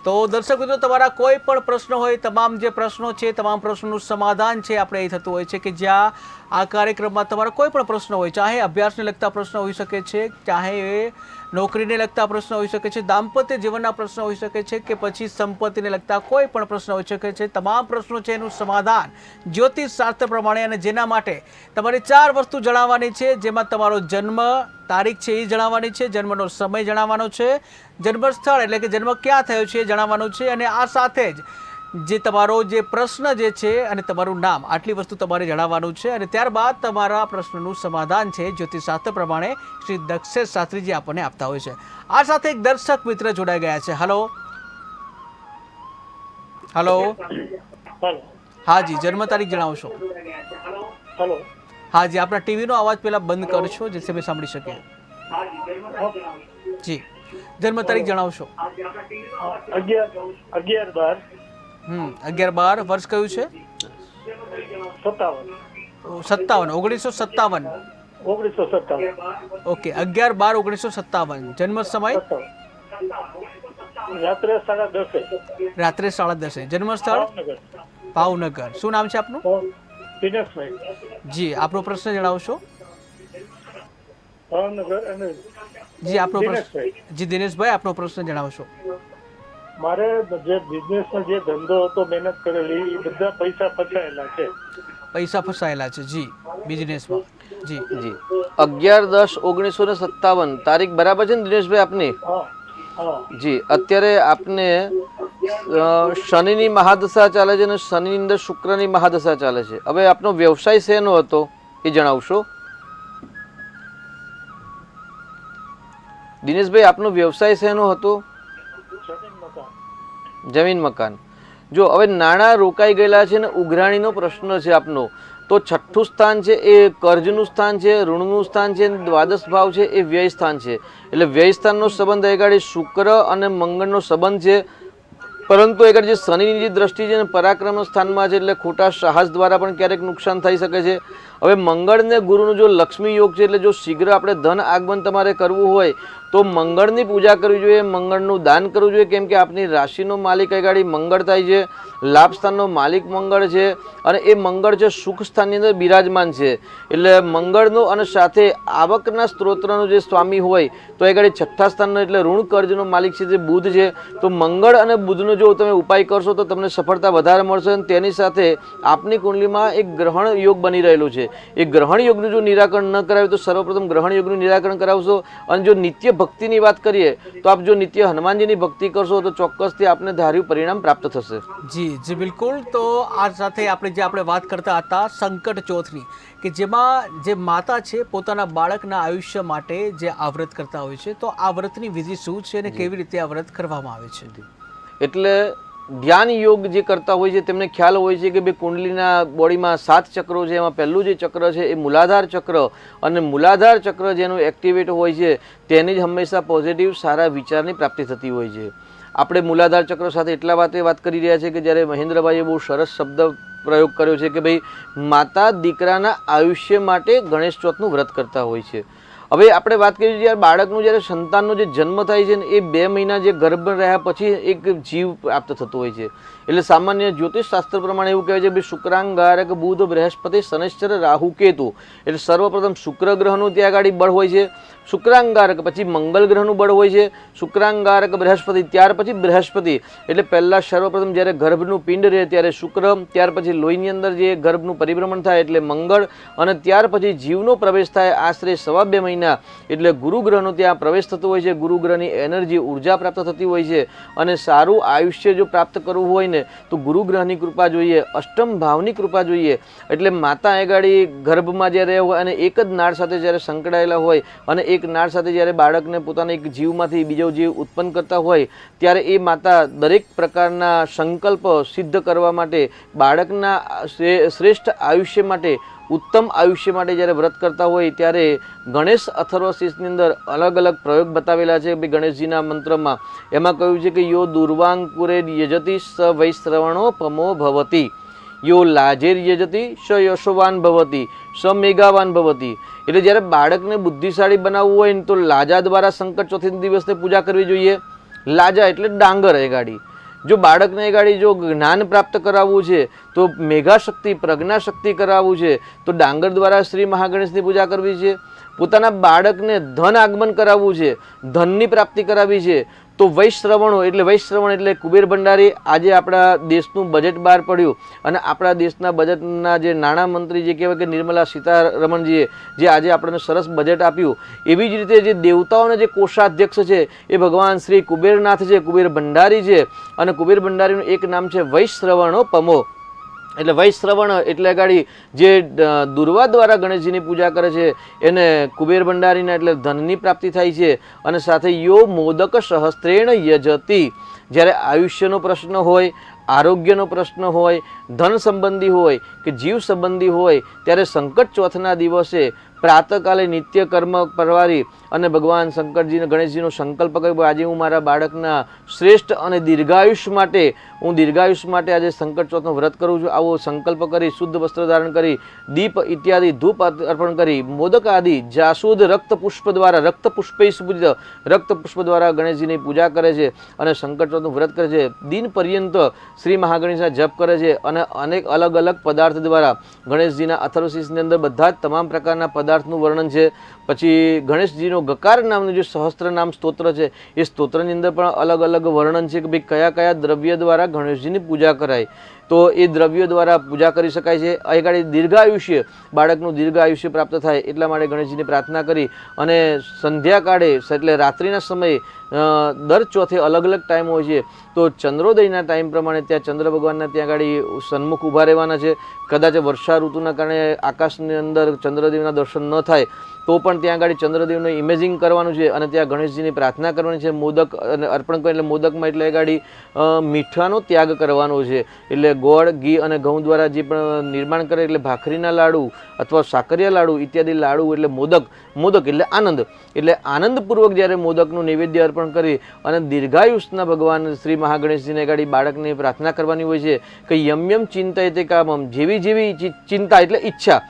Speaker 1: તો દર્શક મિત્રો, તમારા કોઈ પણ પ્રશ્ન હોય, તમામ જે પ્રશ્નો છે, તમામ પ્રશ્નોનું સમાધાન છે આપણે એ થતું હોય છે કે જ્યાં આ કાર્યક્રમમાં તમારા કોઈ પણ પ્રશ્ન હોય, ચાહે અભ્યાસને લગતા પ્રશ્ન હોઈ શકે છે, ચાહે નોકરીને લગતા પ્રશ્ન હોઈ શકે છે, દાંપત્ય જીવનના પ્રશ્ન હોઈ શકે છે, કે પછી સંપત્તિને લગતા કોઈ પણ પ્રશ્ન હોઈ શકે છે. તમામ પ્રશ્નો છે એનું સમાધાન જ્યોતિષ શાસ્ત્ર પ્રમાણે, અને જેના માટે તમારે 4 વસ્તુ જણાવવાની છે, જેમાં તમારો જન્મ તારીખ છે એ જણાવવાની છે, જન્મનો સમય જણાવવાનો છે, જન્મ સ્થળ એટલે કે જન્મ ક્યાં થયો છે એ જણાવવાનું છે, અને આ સાથે જ જે તમારો જે પ્રશ્ન જે છે અને તમારું નામ, આટલી વસ્તુ તમારે જણાવવાનું છે. અને ત્યારબાદ તમારા પ્રશ્નનું સમાધાન છે જ્યોતિષશાસ્ત્ર પ્રમાણે શ્રી દક્ષેશ શાસ્ત્રીજી આપણને આપતા હોય છે. આ સાથે એક દર્શક મિત્ર જોડાઈ ગયા છે. હલો હલો હા જી, જન્મ તારીખ જણાવશો?
Speaker 3: હેલો,
Speaker 1: હા જી, આપણા ટીવીનો અવાજ પહેલા બંધ કરશો જેથી અમે સાંભળી શકીએ. જી, જન્મ તારીખ જણાવશો?
Speaker 3: 11/12/57.
Speaker 1: 11/12 વર્ષ કયું છે? 57 1957. ઓકે, 11/12/1957. જન્મ સમય
Speaker 3: રાત્રે 10:30.
Speaker 1: રાત્રે 10:30. જન્મ સ્થળ ભાવનગર. શું નામ છે આપનું?
Speaker 3: દિનેશભાઈ,
Speaker 1: જી, આપનો પ્રશ્ન જણાવશો?
Speaker 3: ભાવનગર. અને
Speaker 1: જી, આપનો પ્રશ્ન.
Speaker 3: દિનેશભાઈ,
Speaker 1: જી દિનેશભાઈ, આપનો પ્રશ્ન જણાવશો?
Speaker 3: મારે જે બિઝનેસમાં જે ધંધો હતો, મહેનત કરેલી, એ બધા પૈસા ફસાયેલા છે.
Speaker 1: પૈસા ફસાયેલા છે. જી, બિઝનેસમાં. જી
Speaker 2: જી, 11/10/1957 તારીખ બરાબર છે ને દિનેશભાઈ આપની?
Speaker 3: હા હા.
Speaker 2: જી, અત્યારે આપને શનિની મહાદશા ચાલે છે અને શનિની અંદર શુક્રની મહાદશા ચાલે છે. હવે આપનો વ્યવસાય શેનો હતો એ જણાવશો? દિનેશભાઈ, આપનો વ્યવસાય શેનો હતો? જમીન મકાન. જો હવે નાણાં રોકાઈ ગયેલા છે ને ઉઘરાણીનો પ્રશ્ન છે આપનો, તો 6થું સ્થાન છે એ કર્જનું સ્થાન છે, ઋણનું સ્થાન છે, દ્વાદશ ભાવ છે એ વ્યય સ્થાન છે. એટલે વ્યય સ્થાનનો સંબંધ આગળ શુક્ર અને મંગળનો સંબંધ છે. પરંતુ આગળ જે શનિની જે દ્રષ્ટિ છે ને પરાક્રમ સ્થાનમાં છે, એટલે ખોટા સાહસ દ્વારા પણ ક્યારેક નુકસાન થઈ શકે છે. હવે મંગળ ને ગુરુનો જો લક્ષ્મી યોગ છે, એટલે જો શીઘ્ર આપણે ધન આગમન તમારે કરવું હોય તો મંગળની પૂજા કરવી જોઈએ, મંગળનું દાન કરવું જોઈએ, કેમ કે આપની રાશિનો માલિક આગળ મંગળ થાય છે, લાભ સ્થાનનો માલિક મંગળ છે, અને એ મંગળ છે સુખ સ્થાનની અંદર બિરાજમાન છે. એટલે મંગળનો અને સાથે આવકના સ્ત્રોતનો જે સ્વામી હોય તો આગળ 6થા સ્થાનનો એટલે ઋણ કર્જનો માલિક છે જે બુધ છે. તો મંગળ અને બુધનો જો તમે ઉપાય કરશો તો તમને સફળતા વધારે મળશે. અને તેની સાથે આપની કુંડલીમાં એક ગ્રહણ યોગ બની રહેલો છે. એ ગ્રહણ યોગનું જો નિરાકરણ ન કરાવે તો સર્વપ્રથમ ગ્રહણ યોગનું નિરાકરણ કરાવશો. અને જો નિત્ય ભક્તિની વાત કરીએ તો આપ જો નિત્ય હનુમાનજીની ભક્તિ કરશો તો ચોક્કસથી આપને ધાર્યું પરિણામ પ્રાપ્ત થશે.
Speaker 1: જી જી બિલકુલ. તો આ સાથે આપણે વાત કરતા હતા સંકટ ચોથની, કે જેમાં જે માતા છે પોતાના બાળકના આયુષ્ય માટે જે આ વ્રત કરતા હોય છે, તો આ વ્રતની વિધિ શું છે અને કેવી રીતે આ વ્રત કરવામાં આવે છે?
Speaker 2: એટલે ધ્યાન યોગ જે કરતા હોય છે તેમને ખ્યાલ હોય છે કે બે કુંડલીના બોડીમાં 7 ચક્રો છે. એમાં પહેલું જે ચક્ર છે એ મૂલાધાર ચક્ર, અને મૂલાધાર ચક્ર જેનું એક્ટિવેટ હોય છે તેની જ હંમેશા પોઝિટિવ સારા વિચારની પ્રાપ્તિ થતી હોય છે. આપણે મૂલાધાર ચક્ર સાથે એટલા વાત કરી રહ્યા છે કે જ્યારે મહેન્દ્રભાઈએ બહુ સરસ શબ્દ પ્રયોગ કર્યો છે કે ભાઈ માતા દીકરાના આયુષ્ય માટે ગણેશ ચોથનું વ્રત કરતા હોય છે. હવે આપણે વાત કરીએ જ્યારે બાળકનું જ્યારે સંતાનનો જે જન્મ થાય છે ને એ 2 મહિના જે ગર્ભ રહ્યા પછી એક જીવ પ્રાપ્ત થતો હોય છે. એટલે સામાન્ય જ્યોતિષ શાસ્ત્ર પ્રમાણે એવું કહેવાય છે કે શુક્રાંગારક બુધ બૃહસ્પતિ શનિશ્ચર રાહુ કેતુ. એટલે સર્વપ્રથમ શુક્ર ગ્રહનું ત્યાં આગળ બળ હોય છે, શુક્રાંગારક પછી મંગળ ગ્રહનું બળ હોય છે, શુક્રાંગારક બૃહસ્પતિ, ત્યાર પછી બૃહસ્પતિ. એટલે પહેલાં સર્વપ્રથમ જ્યારે ગર્ભનું પિંડ રહે ત્યારે શુક્ર, ત્યાર પછી લોહીની અંદર જે ગર્ભનું પરિભ્રમણ થાય એટલે મંગળ, અને ત્યાર પછી જીવનો પ્રવેશ થાય આશરે 2.5 મહિના એટલે ગુરુ ગ્રહનો ત્યાં પ્રવેશ થતો હોય છે. ગુરુ ગ્રહની એનર્જી ઉર્જા પ્રાપ્ત થતી હોય છે. અને સારું આયુષ્ય જો પ્રાપ્ત કરવું હોય ને તો ગુરુ ગ્રહની કૃપા જોઈએ, અષ્ટમ ભાવની કૃપા જોઈએ. એટલે માતા આગળ ગર્ભમાં જ્યારે હોય અને એક જ નાળ સાથે જ્યારે સંકળાયેલા હોય અને એક નાળ સાથે જ્યારે બાળકને પોતાના એક જીવમાંથી બીજો જીવ ઉત્પન્ન કરતા હોય ત્યારે એ માતા દરેક પ્રકારના સંકલ્પ સિદ્ધ કરવા માટે બાળકના શ્રેષ્ઠ આયુષ્ય માટે ઉત્તમ આયુષ્ય માટે જ્યારે વ્રત કરતા હોય ત્યારે ગણેશ અથર્વશીર્ષની અંદર અલગ અલગ પ્રયોગ બતાવેલા છે ભાઈ ગણેશજીના મંત્રમાં. એમાં કહ્યું છે કે યો દુર્વાંકુરે યજતિ સ વૈશ્રવણો પમો ભવતી, યો લાજેર યજતિ સ યશોવાન ભવતી સ મેઘાવાન ભવતી. એટલે જ્યારે બાળકને બુદ્ધિશાળી બનાવવું હોય ને તો લાજા દ્વારા સંકટ ચોથી દિવસને પૂજા કરવી જોઈએ. લાજા એટલે ડાંગર એગાડી. જો બાળકને એગાડી જો જ્ઞાન પ્રાપ્ત કરાવવું છે તો મેઘાશક્તિ પ્રજ્ઞાશક્તિ કરાવવું છે તો ડાંગર દ્વારા શ્રી મહાગણેશની પૂજા કરવી છે. પોતાના બાળકને ધન આગમન કરાવવું છે, ધનની પ્રાપ્તિ કરાવી છે તો વૈશ્રવણો એટલે વૈશ્રવણ એટલે કુબેર ભંડારી. આજે આપણા દેશનું બજેટ બહાર પડ્યું અને આપણા દેશના બજેટના જે નાણામંત્રી જે કહેવાય કે નિર્મલા સીતારમણજીએ જે આજે આપણને સરસ બજેટ આપ્યું, એવી જ રીતે જે દેવતાઓના જે કોષાધ્યક્ષ છે એ ભગવાન શ્રી કુબેરનાથ છે, કુબેર ભંડારી છે. અને કુબેર ભંડારીનું એક નામ છે વૈશ્રવણો પમો. એટલે વૈશ્રવણ એટલે ગાડી જે દુર્વા દ્વારા ગણેશજીની પૂજા કરે છે એને કુબેર ભંડારીના એટલે ધનની પ્રાપ્તિ થાય છે. અને સાથે યો મોદક સહસ્ત્રેણ યજતી, જ્યારે આયુષ્યનો પ્રશ્ન હોય, આરોગ્યનો પ્રશ્ન હોય, ધન સંબંધી હોય કે જીવ સંબંધી હોય ત્યારે સંકટ ચોથના દિવસે પ્રાતકાલે નિત્ય કર્મ પરવારી અને ભગવાન શંકરજીને ગણેશજીનો સંકલ્પ કર્યો આજે હું મારા બાળકના શ્રેષ્ઠ અને દીર્ઘાયુષ્ય માટે આજે સંકટ ચોથનું વ્રત કરું છું. આવો સંકલ્પ કરી શુદ્ધ વસ્ત્ર ધારણ કરી દીપ ઇત્યાદિ ધૂપ અર્પણ કરી મોદક આદિ જાસૂદ રક્ત પુષ્પ દ્વારા રક્ત પુષ્પ દ્વારા ગણેશજીની પૂજા કરે છે અને સંકટ ચોથનું વ્રત કરે છે. દિન પર્યંત શ્રી મહાગણેશના જપ કરે છે અને અનેક અલગ અલગ પદાર્થ દ્વારા ગણેશજીના અથર્વશીર્ષની અંદર બધા જ તમામ પ્રકારના પદાર્થનું વર્ણન છે. પછી ગણેશજીનો ગકાર નામનું જે સહસ્ત્ર નામ સ્તોત્ર છે એ સ્તોત્રની અંદર પણ અલગ અલગ વર્ણન છે કે ભાઈ કયા કયા દ્રવ્ય દ્વારા ગણેશજીની પૂજા કરાય તો એ દ્રવ્યો દ્વારા પૂજા કરી શકાય છે. અહીં દીર્ઘાયુષ્ય બાળકનું દીર્ઘાયુષ્ય પ્રાપ્ત થાય એટલા માટે ગણેશજીની પ્રાર્થના કરી અને સંધ્યાકાળે એટલે રાત્રિના સમયે દર ચોથે અલગ અલગ ટાઈમ હોય છે તો ચંદ્રોદયના ટાઈમ પ્રમાણે ત્યાં ચંદ્ર ભગવાનના ત્યાં આગળ સન્મુખ ઊભા રહેવાના છે. કદાચ વર્ષા ઋતુના કારણે આકાશની અંદર ચંદ્રદેવના દર્શન ન થાય તો પણ ત્યાં આગળ ચંદ્રદેવનું ઇમેજિંગ કરવાનું છે અને ત્યાં ગણેશજીની પ્રાર્થના કરવાની છે. મોદક અને અર્પણ કરે એટલે મોદકમાં એટલે ગાડી મીઠાનો ત્યાગ કરવાનો છે. એટલે ગોળ ઘી અને ઘઉં દ્વારા જે પણ નિર્માણ કરે એટલે ભાખરીના લાડુ અથવા સાકરિયા લાડુ ઇત્યાદિ લાડુ એટલે મોદક એટલે આનંદપૂર્વક જ્યારે મોદકનું નૈવેદ્ય અર્પણ કરી અને દીર્ઘાયુષના ભગવાન શ્રી મહાગણેશજીને ગાડી બાળકની પ્રાર્થના કરવાની હોય છે કે યમ ચિંતા તે કામમ જેવી ચિંતા એટલે ઈચ્છા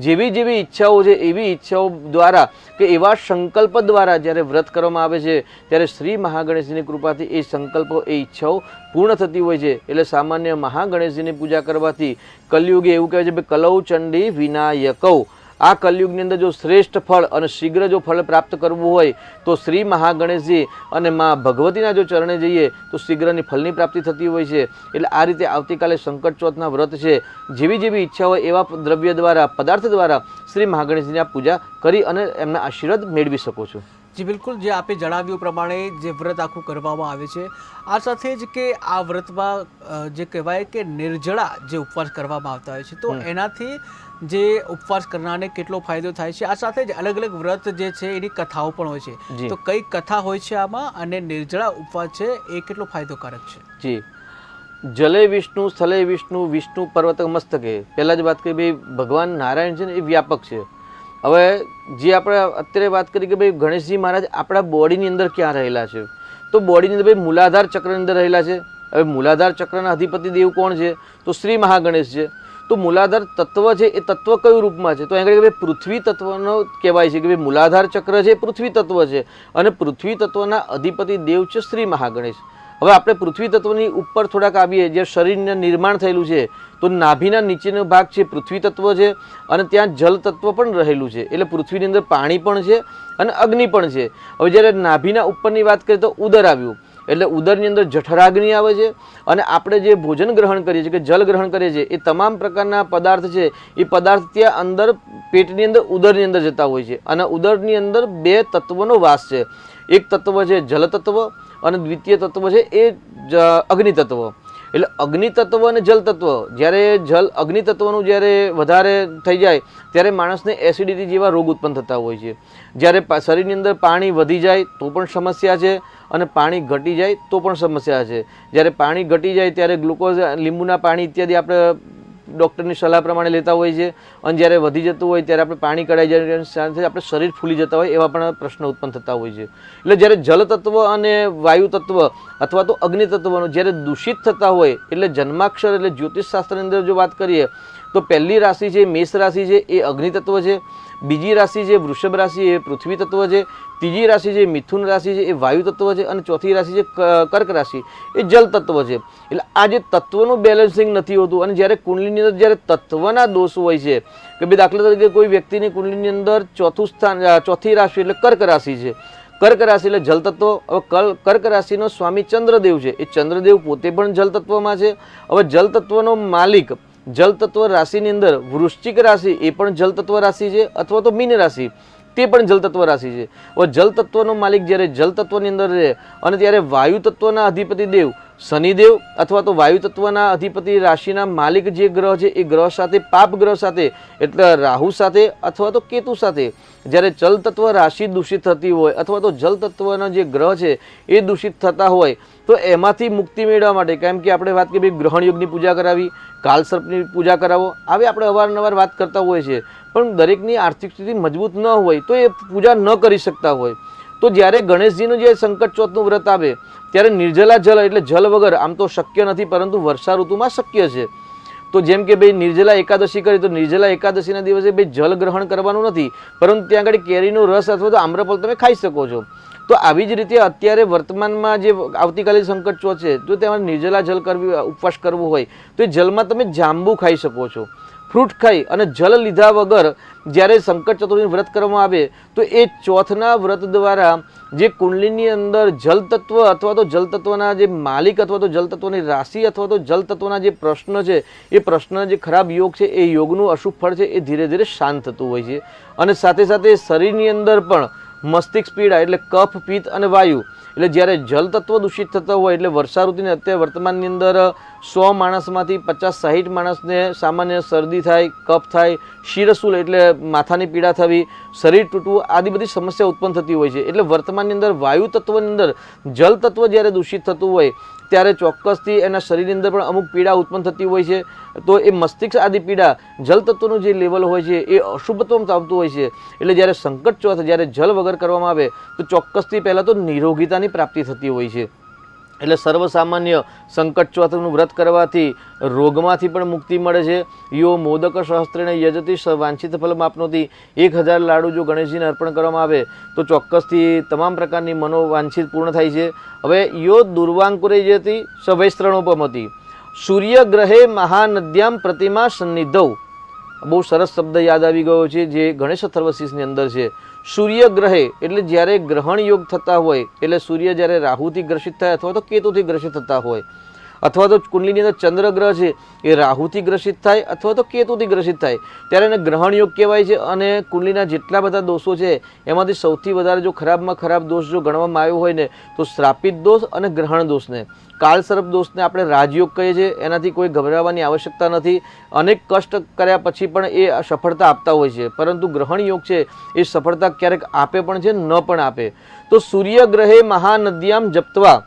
Speaker 2: જેવી ઈચ્છાઓ છે એવી ઈચ્છાઓ દ્વારા કે એવા સંકલ્પ દ્વારા જ્યારે વ્રત કરવામાં આવે છે ત્યારે શ્રી મહાગણેશજીની કૃપાથી એ સંકલ્પો એ ઈચ્છાઓ પૂર્ણ થતી હોય છે. એટલે સામાન્ય મહાગણેશજીની પૂજા કરવાથી કલયુગે એવું કહેવાય છે કે કલૌ ચંડી વિનાયકૌ. આ કલયુગની અંદર જો શ્રેષ્ઠ ફળ અને શીઘ્ર જો ફળ પ્રાપ્ત કરવું હોય તો શ્રી મહાગણેશજી અને મા ભગવતીના જો ચરણે જઈએ તો શીઘ્રની ફળની પ્રાપ્તિ થતી હોય છે. એટલે આ રીતે આવતીકાલે સંકટ ચોથના વ્રત છે. જેવી ઈચ્છા હોય એવા દ્રવ્ય દ્વારા પદાર્થ દ્વારા શ્રી મહાગણેશજીની આ પૂજા કરી અને એમના આશીર્વાદ મેળવી શકો છો.
Speaker 1: જી બિલકુલ, જે આપે જણાવ્યું પ્રમાણે જે વ્રત આખું કરવામાં આવે છે આ સાથે જ કે આ વ્રતમાં જે કહેવાય કે નિર્જળા જે ઉપવાસ કરવામાં આવતા હોય છે તો એનાથી જે ઉપવાસ કરનારને કેટલો ફાયદો થાય છે. આ સાથે જ અલગ અલગ વ્રત જે છે એની કથાઓ પણ હોય છે તો કઈ કથા હોય છે આમાં અને નિર્જળા ઉપવાસ છે એ કેટલો ફાયદોકારક છે?
Speaker 2: જી, જલે વિષ્ણુ સ્થલે વિષ્ણુ વિષ્ણુ પર્વત મસ્તકે. પહેલાં જ વાત કરી ભાઈ ભગવાન નારાયણ છે ને એ વ્યાપક છે. હવે જે આપણે અત્યારે વાત કરી કે ભાઈ ગણેશજી મહારાજ આપણા બોડીની અંદર ક્યાં રહેલા છે તો બોડીની અંદર ભાઈ મૂલાધાર ચક્રની અંદર રહેલા છે. હવે મૂલાધાર ચક્રના અધિપતિ દેવ કોણ છે તો શ્રી મહાગણેશ છે. તો મૂલાધાર તત્વ છે એ તત્વ કયું રૂપમાં છે તો અહીં આગળ પૃથ્વી તત્વનો કહેવાય છે કે ભાઈ મૂલાધાર ચક્ર છે પૃથ્વી તત્વ છે અને પૃથ્વી તત્વના અધિપતિ દેવ છે શ્રી મહાગણેશ. હવે આપણે પૃથ્વી તત્વની ઉપર થોડાક આવીએ જે શરીરનું નિર્માણ થયેલું છે તો નાભીના નીચેનો ભાગ છે પૃથ્વી તત્વ છે અને ત્યાં જલ તત્વ પણ રહેલું છે. એટલે પૃથ્વીની અંદર પાણી પણ છે અને અગ્નિ પણ છે. હવે જ્યારે નાભીના ઉપરની વાત કરીએ તો ઉદર આવ્યું એટલે ઉદરની અંદર જઠરાગ્નિ આવે છે અને આપણે જે ભોજન ગ્રહણ કરીએ છીએ કે જલ ગ્રહણ કરીએ છીએ એ તમામ પ્રકારના પદાર્થ છે એ પદાર્થ ત્યાં અંદર પેટની અંદર ઉદરની અંદર જતા હોય છે અને ઉદરની અંદર બે તત્વનો વાસ છે. એક તત્વ છે જલ તત્વ અને દ્વિતીય તત્વ છે એ અગ્નિ તત્વ. એટલે અગ્નિ તત્વ અને જલ તત્વ જ્યારે અગ્નિ તત્વનું જ્યારે વધારે થઈ જાય ત્યારે માણસને એસિડિટી જેવા રોગ ઉત્પન્ન થતા હોય છે. જ્યારે શરીરની અંદર પાણી વધી જાય તો પણ સમસ્યા છે અને પાણી ઘટી જાય તો પણ સમસ્યા છે. જ્યારે પાણી ઘટી જાય ત્યારે ગ્લુકોઝ, લીંબુના પાણી ઇત્યાદિ આપણે ડૉક્ટરની સલાહ પ્રમાણે લેતા હોય છે અને જ્યારે વધી જતું હોય ત્યારે આપણે પાણી કઢાઈ જાય સાથે આપણે શરીર ફૂલી જતા હોય એવા પણ પ્રશ્નો ઉત્પન્ન થતા હોય છે. એટલે જ્યારે જલ તત્વ અને વાયુ તત્વ અથવા તો અગ્નિ તત્વનું જ્યારે દૂષિત થતા હોય એટલે જન્માક્ષર એટલે જ્યોતિષશાસ્ત્રની અંદર જો વાત કરીએ તો પહેલી રાશિ છે મેષ રાશિ છે એ અગ્નિ તત્વ છે, બીજી રાશિ છે વૃષભ રાશિ એ પૃથ્વી તત્વ છે, ત્રીજી રાશિ છે મિથુન રાશિ છે એ વાયુ તત્વ છે અને ચોથી રાશિ છે કર્ક રાશિ એ જલ તત્વ છે. એટલે આ જે તત્વનું બેલેન્સિંગ નથી હોતું અને જ્યારે કુંડલીની અંદર જ્યારે તત્વના દોષ હોય છે કે ભાઈ દાખલા તરીકે કોઈ વ્યક્તિની કુંડલીની અંદર ચોથી રાશિ એટલે કર્ક રાશિ છે. કર્ક રાશિ એટલે જલ તત્વ. હવે કર્ક રાશિનો સ્વામી ચંદ્રદેવ છે એ ચંદ્રદેવ પોતે પણ જલ તત્વમાં છે. હવે જલ તત્વનો માલિક જલ તત્વ રાશિની અંદર વૃશ્ચિક રાશિ એ પણ જલ તત્વ રાશિ છે અથવા તો મીન રાશિ તે પણ જલ તત્વ રાશિ છે. હવે જલ તત્વનો માલિક જ્યારે જલ તત્વની અંદર રહે અને ત્યારે વાયુ તત્વના અધિપતિ દેવ શનિદેવ અથવા તો વાયુ તત્વના અધિપતિ રાશિના માલિક જે ગ્રહ છે એ ગ્રહ સાથે પાપ ગ્રહ સાથે એટલે રાહુ સાથે અથવા તો કેતુ સાથે જ્યારે જલ તત્વ રાશિ દૂષિત થતી હોય અથવા તો જલ તત્વના જે ગ્રહ છે એ દૂષિત થતા હોય તો એમાંથી મુક્તિ મેળવવા માટે કેમ કે આપણે વાત કરીએ ગ્રહણ યોગની પૂજા કરાવી, કાલસર્પની પૂજા કરાવો, આવી આપણે અવારનવાર વાત કરતા હોય છે. પણ દરેકની આર્થિક સ્થિતિ મજબૂત ન હોય તો એ પૂજા ન કરી શકતા હોય તો જ્યારે ગણેશજીનું જે સંકટ ચોથનું વ્રત આવે ત્યારે નિર્જલા જલ એટલે જલ વગર આમ તો શક્ય નથી પરંતુ વર્ષા ઋતુમાં શક્ય છે. તો જેમ કે ભાઈ નિર્જલા એકાદશી કરી તો નિર્જલા એકાદશીના દિવસે ભાઈ જલ ગ્રહણ કરવાનું નથી પરંતુ ત્યાં આગળ કેરીનો રસ અથવા તો આમ્રફળ તમે ખાઈ શકો છો. તો આવી જ રીતે અત્યારે વર્તમાનમાં જે આવતીકાલે સંકટ ચોથ છે જો તેમાં નિર્જલા જલ કરવી ઉપવાસ કરવો હોય તો એ જલમાં તમે જાંબુ ખાઈ શકો છો, ફ્રૂટ ખાઈ અને જલ લીધા વગર જ્યારે સંકટ ચતુર્થી વ્રત કરવામાં આવે તો એ ચોથના વ્રત દ્વારા જે કુંડલીની અંદર જલ તત્વ અથવા તો જલ તત્વના જે માલિક અથવા તો જલ તત્વની રાશિ અથવા તો જલ તત્વના જે પ્રશ્ન છે એ પ્રશ્નના જે ખરાબ યોગ છે એ યોગનું અશુભ ફળ છે એ ધીરે ધીરે શાંત થતું હોય છે. અને સાથે સાથે શરીરની અંદર પણ મસ્તિષ્ક પીડા એટલે કફ, પિત્ત અને વાયુ એટલે જ્યારે જલ તત્વ દૂષિત થતા હોય એટલે વર્ષા ઋતુની અત્યારે વર્તમાનની અંદર 100 માણસમાંથી 50-60 માણસને સામાન્ય શરદી થાય, કફ થાય, શિરસુલ એટલે માથાની પીડા થવી, શરીર તૂટવું આદિ બધી સમસ્યા ઉત્પન્ન થતી હોય છે. એટલે વર્તમાનની અંદર વાયુ તત્વની અંદર જલ તત્વ જ્યારે દૂષિત થતું હોય ત્યારે ચોક્કસથી એના શરીરની અંદર પણ અમુક પીડા ઉત્પન્ન થતી હોય છે. તો એ મસ્તિષ્ક આદિ પીડા જલ તત્વનું જે લેવલ હોય છે એ અશુભત્વમાં આવતું હોય છે. એટલે જ્યારે સંકટ ચોથ જ્યારે જલ વગર કરવામાં આવે તો ચોક્કસથી પહેલાં તો નિરોગીતાની પ્રાપ્તિ થતી હોય છે. એટલે સર્વસામાન્ય સંકટ ચોથનું વ્રત કરવાથી રોગમાંથી પણ મુક્તિ મળે છે. યો મોદક સહસ્ત્રેણ યજતિ વાંછિત ફલમ આપનોતી 1000 લાડુ જો ગણેશજીને અર્પણ કરવામાં આવે તો ચોક્કસથી તમામ પ્રકારની મનોવાંછિત પૂર્ણ થાય છે. હવે યો દુર્વાંકુરે જતી સવૈસ્ત્રણોપમતી સૂર્યગ્રહે મહાનદ્યામ પ્રતિમા સન્નિધૌ. બહુ સરસ શબ્દ યાદ આવી ગયો છે જે ગણેશ અથર્વશીર્ષની અંદર છે. સૂર્યગ્રહે એટલે જ્યારે ગ્રહણ યોગ થતા હોય એટલે સૂર્ય જ્યારે રાહુથી ગ્રસિત થાય અથવા તો કેતુથી ગ્રસિત થતા હોય અથવા તો કુંડલીની અંદર ચંદ્રગ્રહ છે એ રાહુથી ગ્રસિત થાય અથવા તો કેતુથી ગ્રસિત થાય ત્યારે એને ગ્રહણ યોગ કહેવાય છે. અને કુંડલીના જેટલા બધા દોષો છે એમાંથી સૌથી વધારે જો ખરાબમાં ખરાબ દોષ જો ગણવામાં આવ્યો હોય ને તો શ્રાપિત દોષ અને ગ્રહણ દોષને કાળસર્પ દોષને આપણે રાજયોગ કહીએ છીએ. એનાથી કોઈ ગભરાવાની આવશ્યકતા નથી. અનેક કષ્ટ કર્યા પછી પણ એ સફળતા આપતા હોય છે પરંતુ ગ્રહણ યોગ છે એ સફળતા ક્યારેક આપે પણ છે ન પણ આપે. તો સૂર્યગ્રહે મહાનદ્યામ જપ્તવા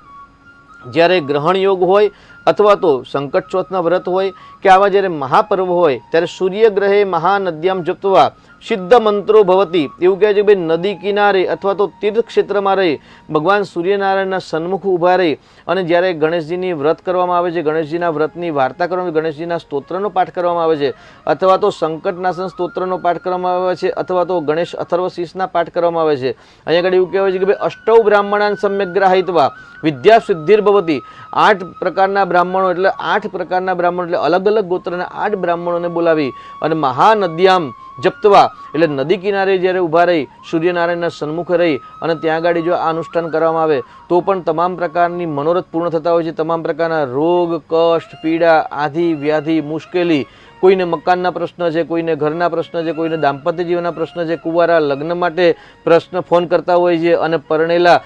Speaker 2: જ્યારે ગ્રહણ યોગ હોય અથવા તો સંકટ ચોથના વ્રત હોય કે આવા જ્યારે મહાપર્વ હોય ત્યારે સૂર્યગ્રહે મહાનદ્યામ જપ્તવા સિદ્ધ મંત્રો ભવતી. એવું કહે છે કે ભાઈ નદી કિનારે અથવા તો તીર્થ ક્ષેત્રમાં રહી ભગવાન સૂર્યનારાયણના સન્મુખ ઊભા રહી અને જ્યારે ગણેશજીની વ્રત કરવામાં આવે છે, ગણેશજીના વ્રતની વાર્તા કરવામાં, ગણેશજીના સ્તોત્રનો પાઠ કરવામાં આવે છે અથવા તો સંકટનાશન સ્તોત્રનો પાઠ કરવામાં આવે છે અથવા તો ગણેશ અથર્વશીર્ષના પાઠ કરવામાં આવે છે. અહીંયા આગળ એવું કહેવાય છે કે ભાઈ અષ્ટૌ બ્રાહ્મણાન સમ્યક ગ્રાહિત્વા વિદ્યા સિદ્ધિર્ભવતી. 8 પ્રકારના બ્રાહ્મણો એટલે 8 પ્રકારના બ્રાહ્મણો એટલે અલગ અલગ ગોત્રના 8 બ્રાહ્મણોને બોલાવી અને મહાનદ્યામ જપ્તવા એટલે નદી કિનારે જ્યારે ઊભા રહી સૂર્યનારાયણના સન્મુખે રહી અને ત્યાં આગળ જો આ અનુષ્ઠાન કરવામાં આવે તો પણ તમામ પ્રકારની મનોરથ પૂર્ણ થતા હોય છે. તમામ પ્રકારના રોગ, કષ્ટ, પીડા, આધિ, વ્યાધિ, મુશ્કેલી કોઈને મકાનના પ્રશ્ન છે, કોઈને ઘરના પ્રશ્ન છે, કોઈને દાંપત્ય જીવનના પ્રશ્ન છે, કુંવારા લગ્ન માટે પ્રશ્ન ફોન કરતા હોય છે અને પરણેલા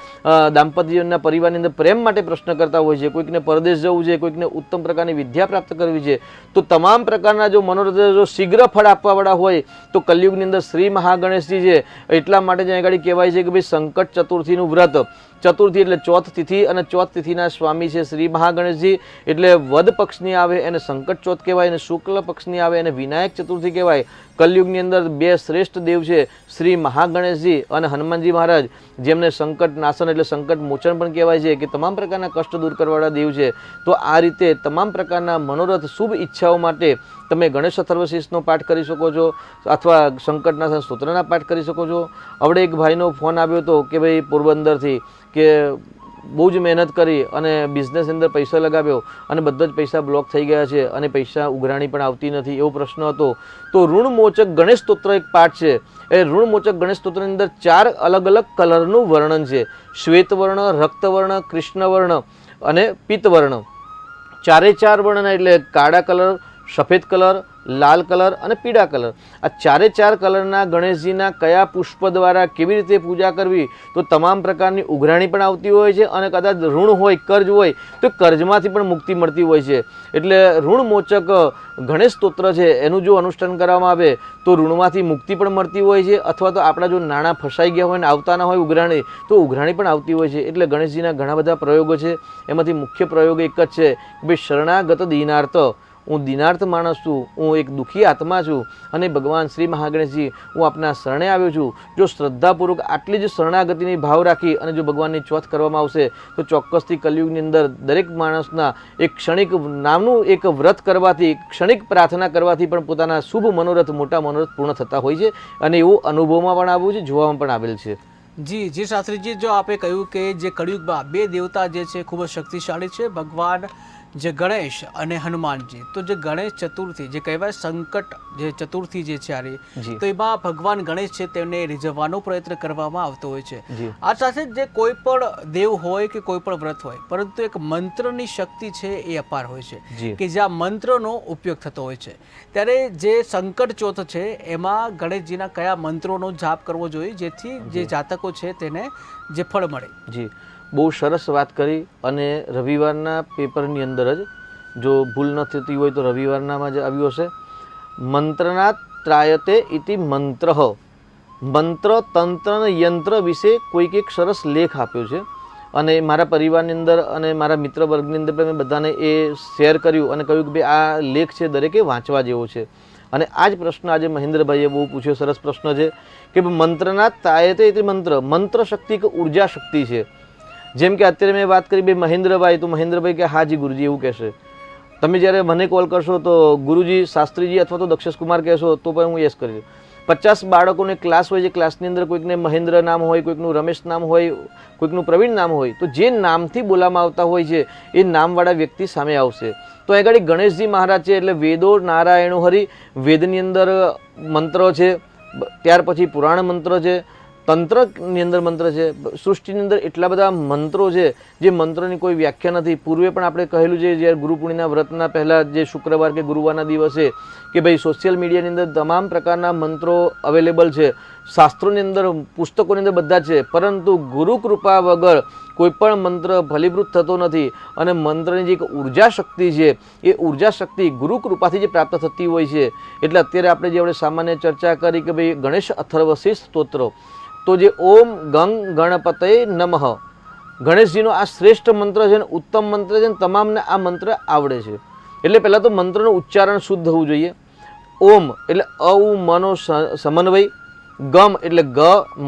Speaker 2: દાંપત્ય જીવનના પરિવારની અંદર પ્રેમ માટે પ્રશ્ન કરતા હોય છે, કોઈકને પરદેશ જવું છે, કોઈકને ઉત્તમ પ્રકારની વિદ્યા પ્રાપ્ત કરવી છે, તો તમામ પ્રકારના જો મનોરથ જો શીઘ્ર ફળ આપવાવાળા હોય તો કલયુગની અંદર શ્રી મહાગણેશજી છે. એટલા માટે જ આગળ કહેવાય છે કે ભાઈ સંકટ ચતુર્થીનું વ્રત, ચતુર્થી એટલે ચોથ તિથિ અને ચોથ તિથિના સ્વામી છે શ્રી મહાગણેશજી. એટલે વદ પક્ષની આવે એને સંકટ ચોથ કહેવાય, અને શુક્લ પક્ષની આવે એને વિનાયક ચતુર્થી કહેવાય. કલયુગની અંદર બે શ્રેષ્ઠ દેવ છે શ્રી મહાગણેશજી અને હનુમાનજી મહારાજ, જેમને સંકટ નાશન એટલે સંકટ મોચન પણ કહેવાય છે, કે તમામ પ્રકારના કષ્ટ દૂર કરવાવાળા દેવ છે. તો આ રીતે તમામ પ્રકારના મનોરથ શુભ ઈચ્છાઓ માટે તમે ગણેશ અથર્વશીર્ષનો પાઠ કરી શકો છો અથવા સંકટનાશન સ્તોત્રના પાઠ કરી શકો છો. હવે એક ભાઈનો ફોન આવ્યો હતો કે ભાઈ પોરબંદરથી કે બહુ જ મહેનત કરી અને બિઝનેસ અંદર પૈસા લગાવ્યો અને બધા જ પૈસા બ્લોક થઈ ગયા છે અને પૈસા ઉઘરાણી પણ આવતી નથી, એવો પ્રશ્ન હતો. તો ઋણમોચક ગણેશ સ્તોત્ર એક પાઠ છે. એ ઋણમોચક ગણેશ સ્તોત્રની અંદર 4 અલગ અલગ કલરનું વર્ણન છે: શ્વેતવર્ણ, રક્તવર્ણ, કૃષ્ણવર્ણ અને પિત્તવર્ણ. 4 વર્ણ એટલે કાળા કલર, સફેદ કલર, લાલ કલર અને પીળા કલર. આ 4 કલરના ગણેશજીના કયા પુષ્પ દ્વારા કેવી રીતે પૂજા કરવી, તો તમામ પ્રકારની ઉઘરાણી પણ આવતી હોય છે અને કદાચ ઋણ હોય, કર્જ હોય તો કર્જમાંથી પણ મુક્તિ મળતી હોય છે. એટલે ઋણમોચક ગણેશ સ્તોત્ર છે એનું જો અનુષ્ઠાન કરવામાં આવે તો ઋણમાંથી મુક્તિ પણ મળતી હોય છે, અથવા તો આપણા જો નાણાં ફસાઈ ગયા હોય ને આવતા ના હોય ઉઘરાણી, તો ઉઘરાણી પણ આવતી હોય છે. એટલે ગણેશજીના ઘણા બધા પ્રયોગો છે. એમાંથી મુખ્ય પ્રયોગ એક જ છે કે ભાઈ શરણાગત દીનાર્થ, હું દીનાર્થ માણસ છું, હું એક દુઃખી આત્મા છું અને ભગવાન શ્રી મહાગણેશજી હું આપના શરણે આવ્યો છું. જો શ્રદ્ધાપૂર્વક આટલી જ શરણાગતિની ભાવ રાખી અને જો ભગવાનની ચોથ કરવામાં આવશે તો ચોક્કસથી કલયુગની અંદર દરેક માણસના એક ક્ષણિક નામનું એક વ્રત કરવાથી, ક્ષણિક પ્રાર્થના કરવાથી પણ પોતાના શુભ મનોરથ, મોટા મનોરથ પૂર્ણ થતા હોય છે. અને એવું અનુભવમાં પણ આવ્યું છે, જોવામાં પણ આવેલ છે.
Speaker 1: જી શાસ્ત્રીજી, જો આપે કહ્યું કે જે કળિયુગમાં 2 દેવતા જે છે ખૂબ જ શક્તિશાળી છે, ભગવાન જે ગણેશ અને હનુમાનજી. તો જે ગણેશ ચતુર્થી જે કહેવાય સંકટ જે ચતુર્થી જે છે તો એમાં ભગવાન ગણેશ છે તેમને રીઝવવાનો પ્રયત્ન કરવામાં આવતો હોય છે. આ સાથે જે કોઈ પણ દેવ હોય કે કોઈ પણ વ્રત હોય, પરંતુ એક મંત્રની શક્તિ છે એ અપાર હોય છે કે જ્યાં મંત્રનો ઉપયોગ થતો હોય છે. ત્યારે જે સંકટ ચોથ છે એમાં ગણેશજીના કયા મંત્રોનો જાપ કરવો જોઈએ જેથી જે જાતકો છે તેને જે ફળ મળે?
Speaker 2: જી, બહુ સરસ વાત કરી. અને રવિવારના પેપરની અંદર જ જો ભૂલ ન થતી હોય તો રવિવારનામાં જ આવ્યું હશે, મંત્રના ત્રાયતે ઇતિ મંત્ર, મંત્ર તંત્ર યંત્ર વિશે કોઈક એક સરસ લેખ આપ્યો છે. અને મારા પરિવારની અંદર અને મારા મિત્ર વર્ગની અંદર પણ મેં બધાને એ શેર કર્યું અને કહ્યું કે ભાઈ આ લેખ છે દરેકે વાંચવા જેવો છે. અને આ જ પ્રશ્ન આજે મહેન્દ્રભાઈએ બહુ પૂછ્યો, સરસ પ્રશ્ન છે કે મંત્રના ત્રાયતે ઇતિ મંત્ર, મંત્ર શક્તિ કે ઉર્જા શક્તિ છે. જેમ કે અત્યારે મેં વાત કરી ભાઈ મહેન્દ્રભાઈ, તો મહેન્દ્રભાઈ કે હાજી ગુરુજી એવું કહેશે. તમે જ્યારે મને કોલ કરશો તો ગુરુજી, શાસ્ત્રીજી અથવા તો દક્ષેશ કુમાર કહેશો તો પણ હું યસ કરીશ. 50 બાળકોને ક્લાસ હોય છે, ક્લાસની અંદર કોઈકને મહેન્દ્ર નામ હોય, કોઈકનું રમેશ નામ હોય, કોઈકનું પ્રવીણ નામ હોય, તો જે નામથી બોલાવવામાં આવતા હોય છે એ નામવાળા વ્યક્તિ સામે આવશે. તો અહીં આગળ ગણેશજી મહારાજ છે એટલે વેદો નારાયણો હરિ, વેદની અંદર મંત્રો છે, ત્યાર પછી પુરાણ મંત્ર છે, તંત્રની અંદર મંત્ર છે, સૃષ્ટિની અંદર એટલા બધા મંત્રો છે જે મંત્રોની કોઈ વ્યાખ્યા નથી. પૂર્વે પણ આપણે કહેલું છે જ્યારે ગુરુ પૂર્ણિના વ્રતના પહેલાં જે શુક્રવાર કે ગુરુવારના દિવસે કે ભાઈ સોશિયલ મીડિયાની અંદર તમામ પ્રકારના મંત્રો અવેલેબલ છે, શાસ્ત્રોની અંદર, પુસ્તકોની અંદર બધા છે, પરંતુ ગુરુ કૃપા વગર કોઈ પણ મંત્ર ફલીભૂત થતો નથી. અને મંત્રની જે એક ઉર્જા શક્તિ છે એ ઉર્જા શક્તિ ગુરુ કૃપાથી જે પ્રાપ્ત થતી હોય છે. એટલે અત્યારે આપણે જે આપણે સામાન્ય ચર્ચા કરી કે ભાઈ ગણેશ અથર્વશીર્ષ સ્તોત્ર, તો જે ઓમ ગંગ ગણપતય નમઃ, ગણેશજીનો આ શ્રેષ્ઠ મંત્ર છે, ઉત્તમ મંત્ર છે, તમામને આ મંત્ર આવડે છે. એટલે પહેલાં તો મંત્રનું ઉચ્ચારણ શુદ્ધ હોવું જોઈએ. ઓમ એટલે અ મનો સમન્વય, ગમ એટલે ગ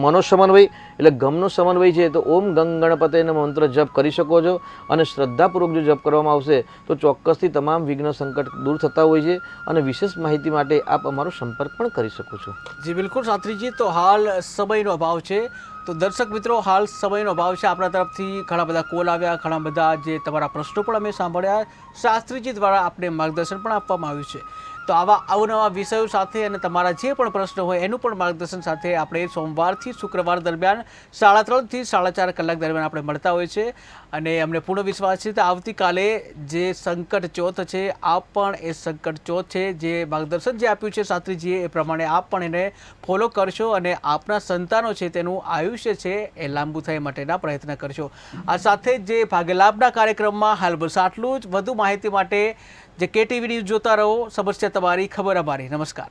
Speaker 2: મનો સમન્વય એટલે ગમનો સમન્વય છે. તો ઓમ ગંગ ગણપતયનો મંત્ર જપ કરી શકો છો અને શ્રદ્ધાપૂર્વક જો જપ કરવામાં આવશે તો ચોક્કસથી તમામ વિઘ્ન સંકટ દૂર થતા હોય છે. અને વિશેષ માહિતી માટે આપ અમારો સંપર્ક પણ કરી શકો છો.
Speaker 1: જી બિલકુલ શાસ્ત્રીજી, તો હાલ સમયનો અભાવ છે, તો દર્શક મિત્રો હાલ સમયનો અભાવ છે. આપણા તરફથી ઘણા બધા કોલ આવ્યા, ઘણા બધા જે તમારા પ્રશ્નો પણ અમે સાંભળ્યા, શાસ્ત્રીજી દ્વારા આપને માર્ગદર્શન પણ આપવામાં આવ્યું છે. તો આવા અવનવા વિષયો સાથે અને તમારા જે પણ પ્રશ્નો હોય એનું પણ માર્ગદર્શન સાથે આપણે સોમવારથી શુક્રવાર દરમિયાન 3:30 થી 4:30 કલાક દરમિયાન આપણે મળતા હોય છે અને અમને પૂર્ણ વિશ્વાસ છે કે આવતીકાલે જે સંકટ ચોથ છે આપ પણ એ સંકટ ચોથ છે જે માર્ગદર્શન જે આપ્યું છે શાસ્ત્રીજીએ એ પ્રમાણે આપ પણ એને ફોલો કરશો અને આપના સંતાનો છે તેનું આયુષ્ય છે એ લાંબુ થાય માટેના પ્રયત્ન કરશો. આ સાથે જે ભાગ્યલાભના કાર્યક્રમમાં હાલ બસ આટલું જ. વધુ માહિતી માટે જે KTV ન્યૂઝ જોતા રહો. સમસ્યા તમારી, ખબર અમારી. નમસ્કાર.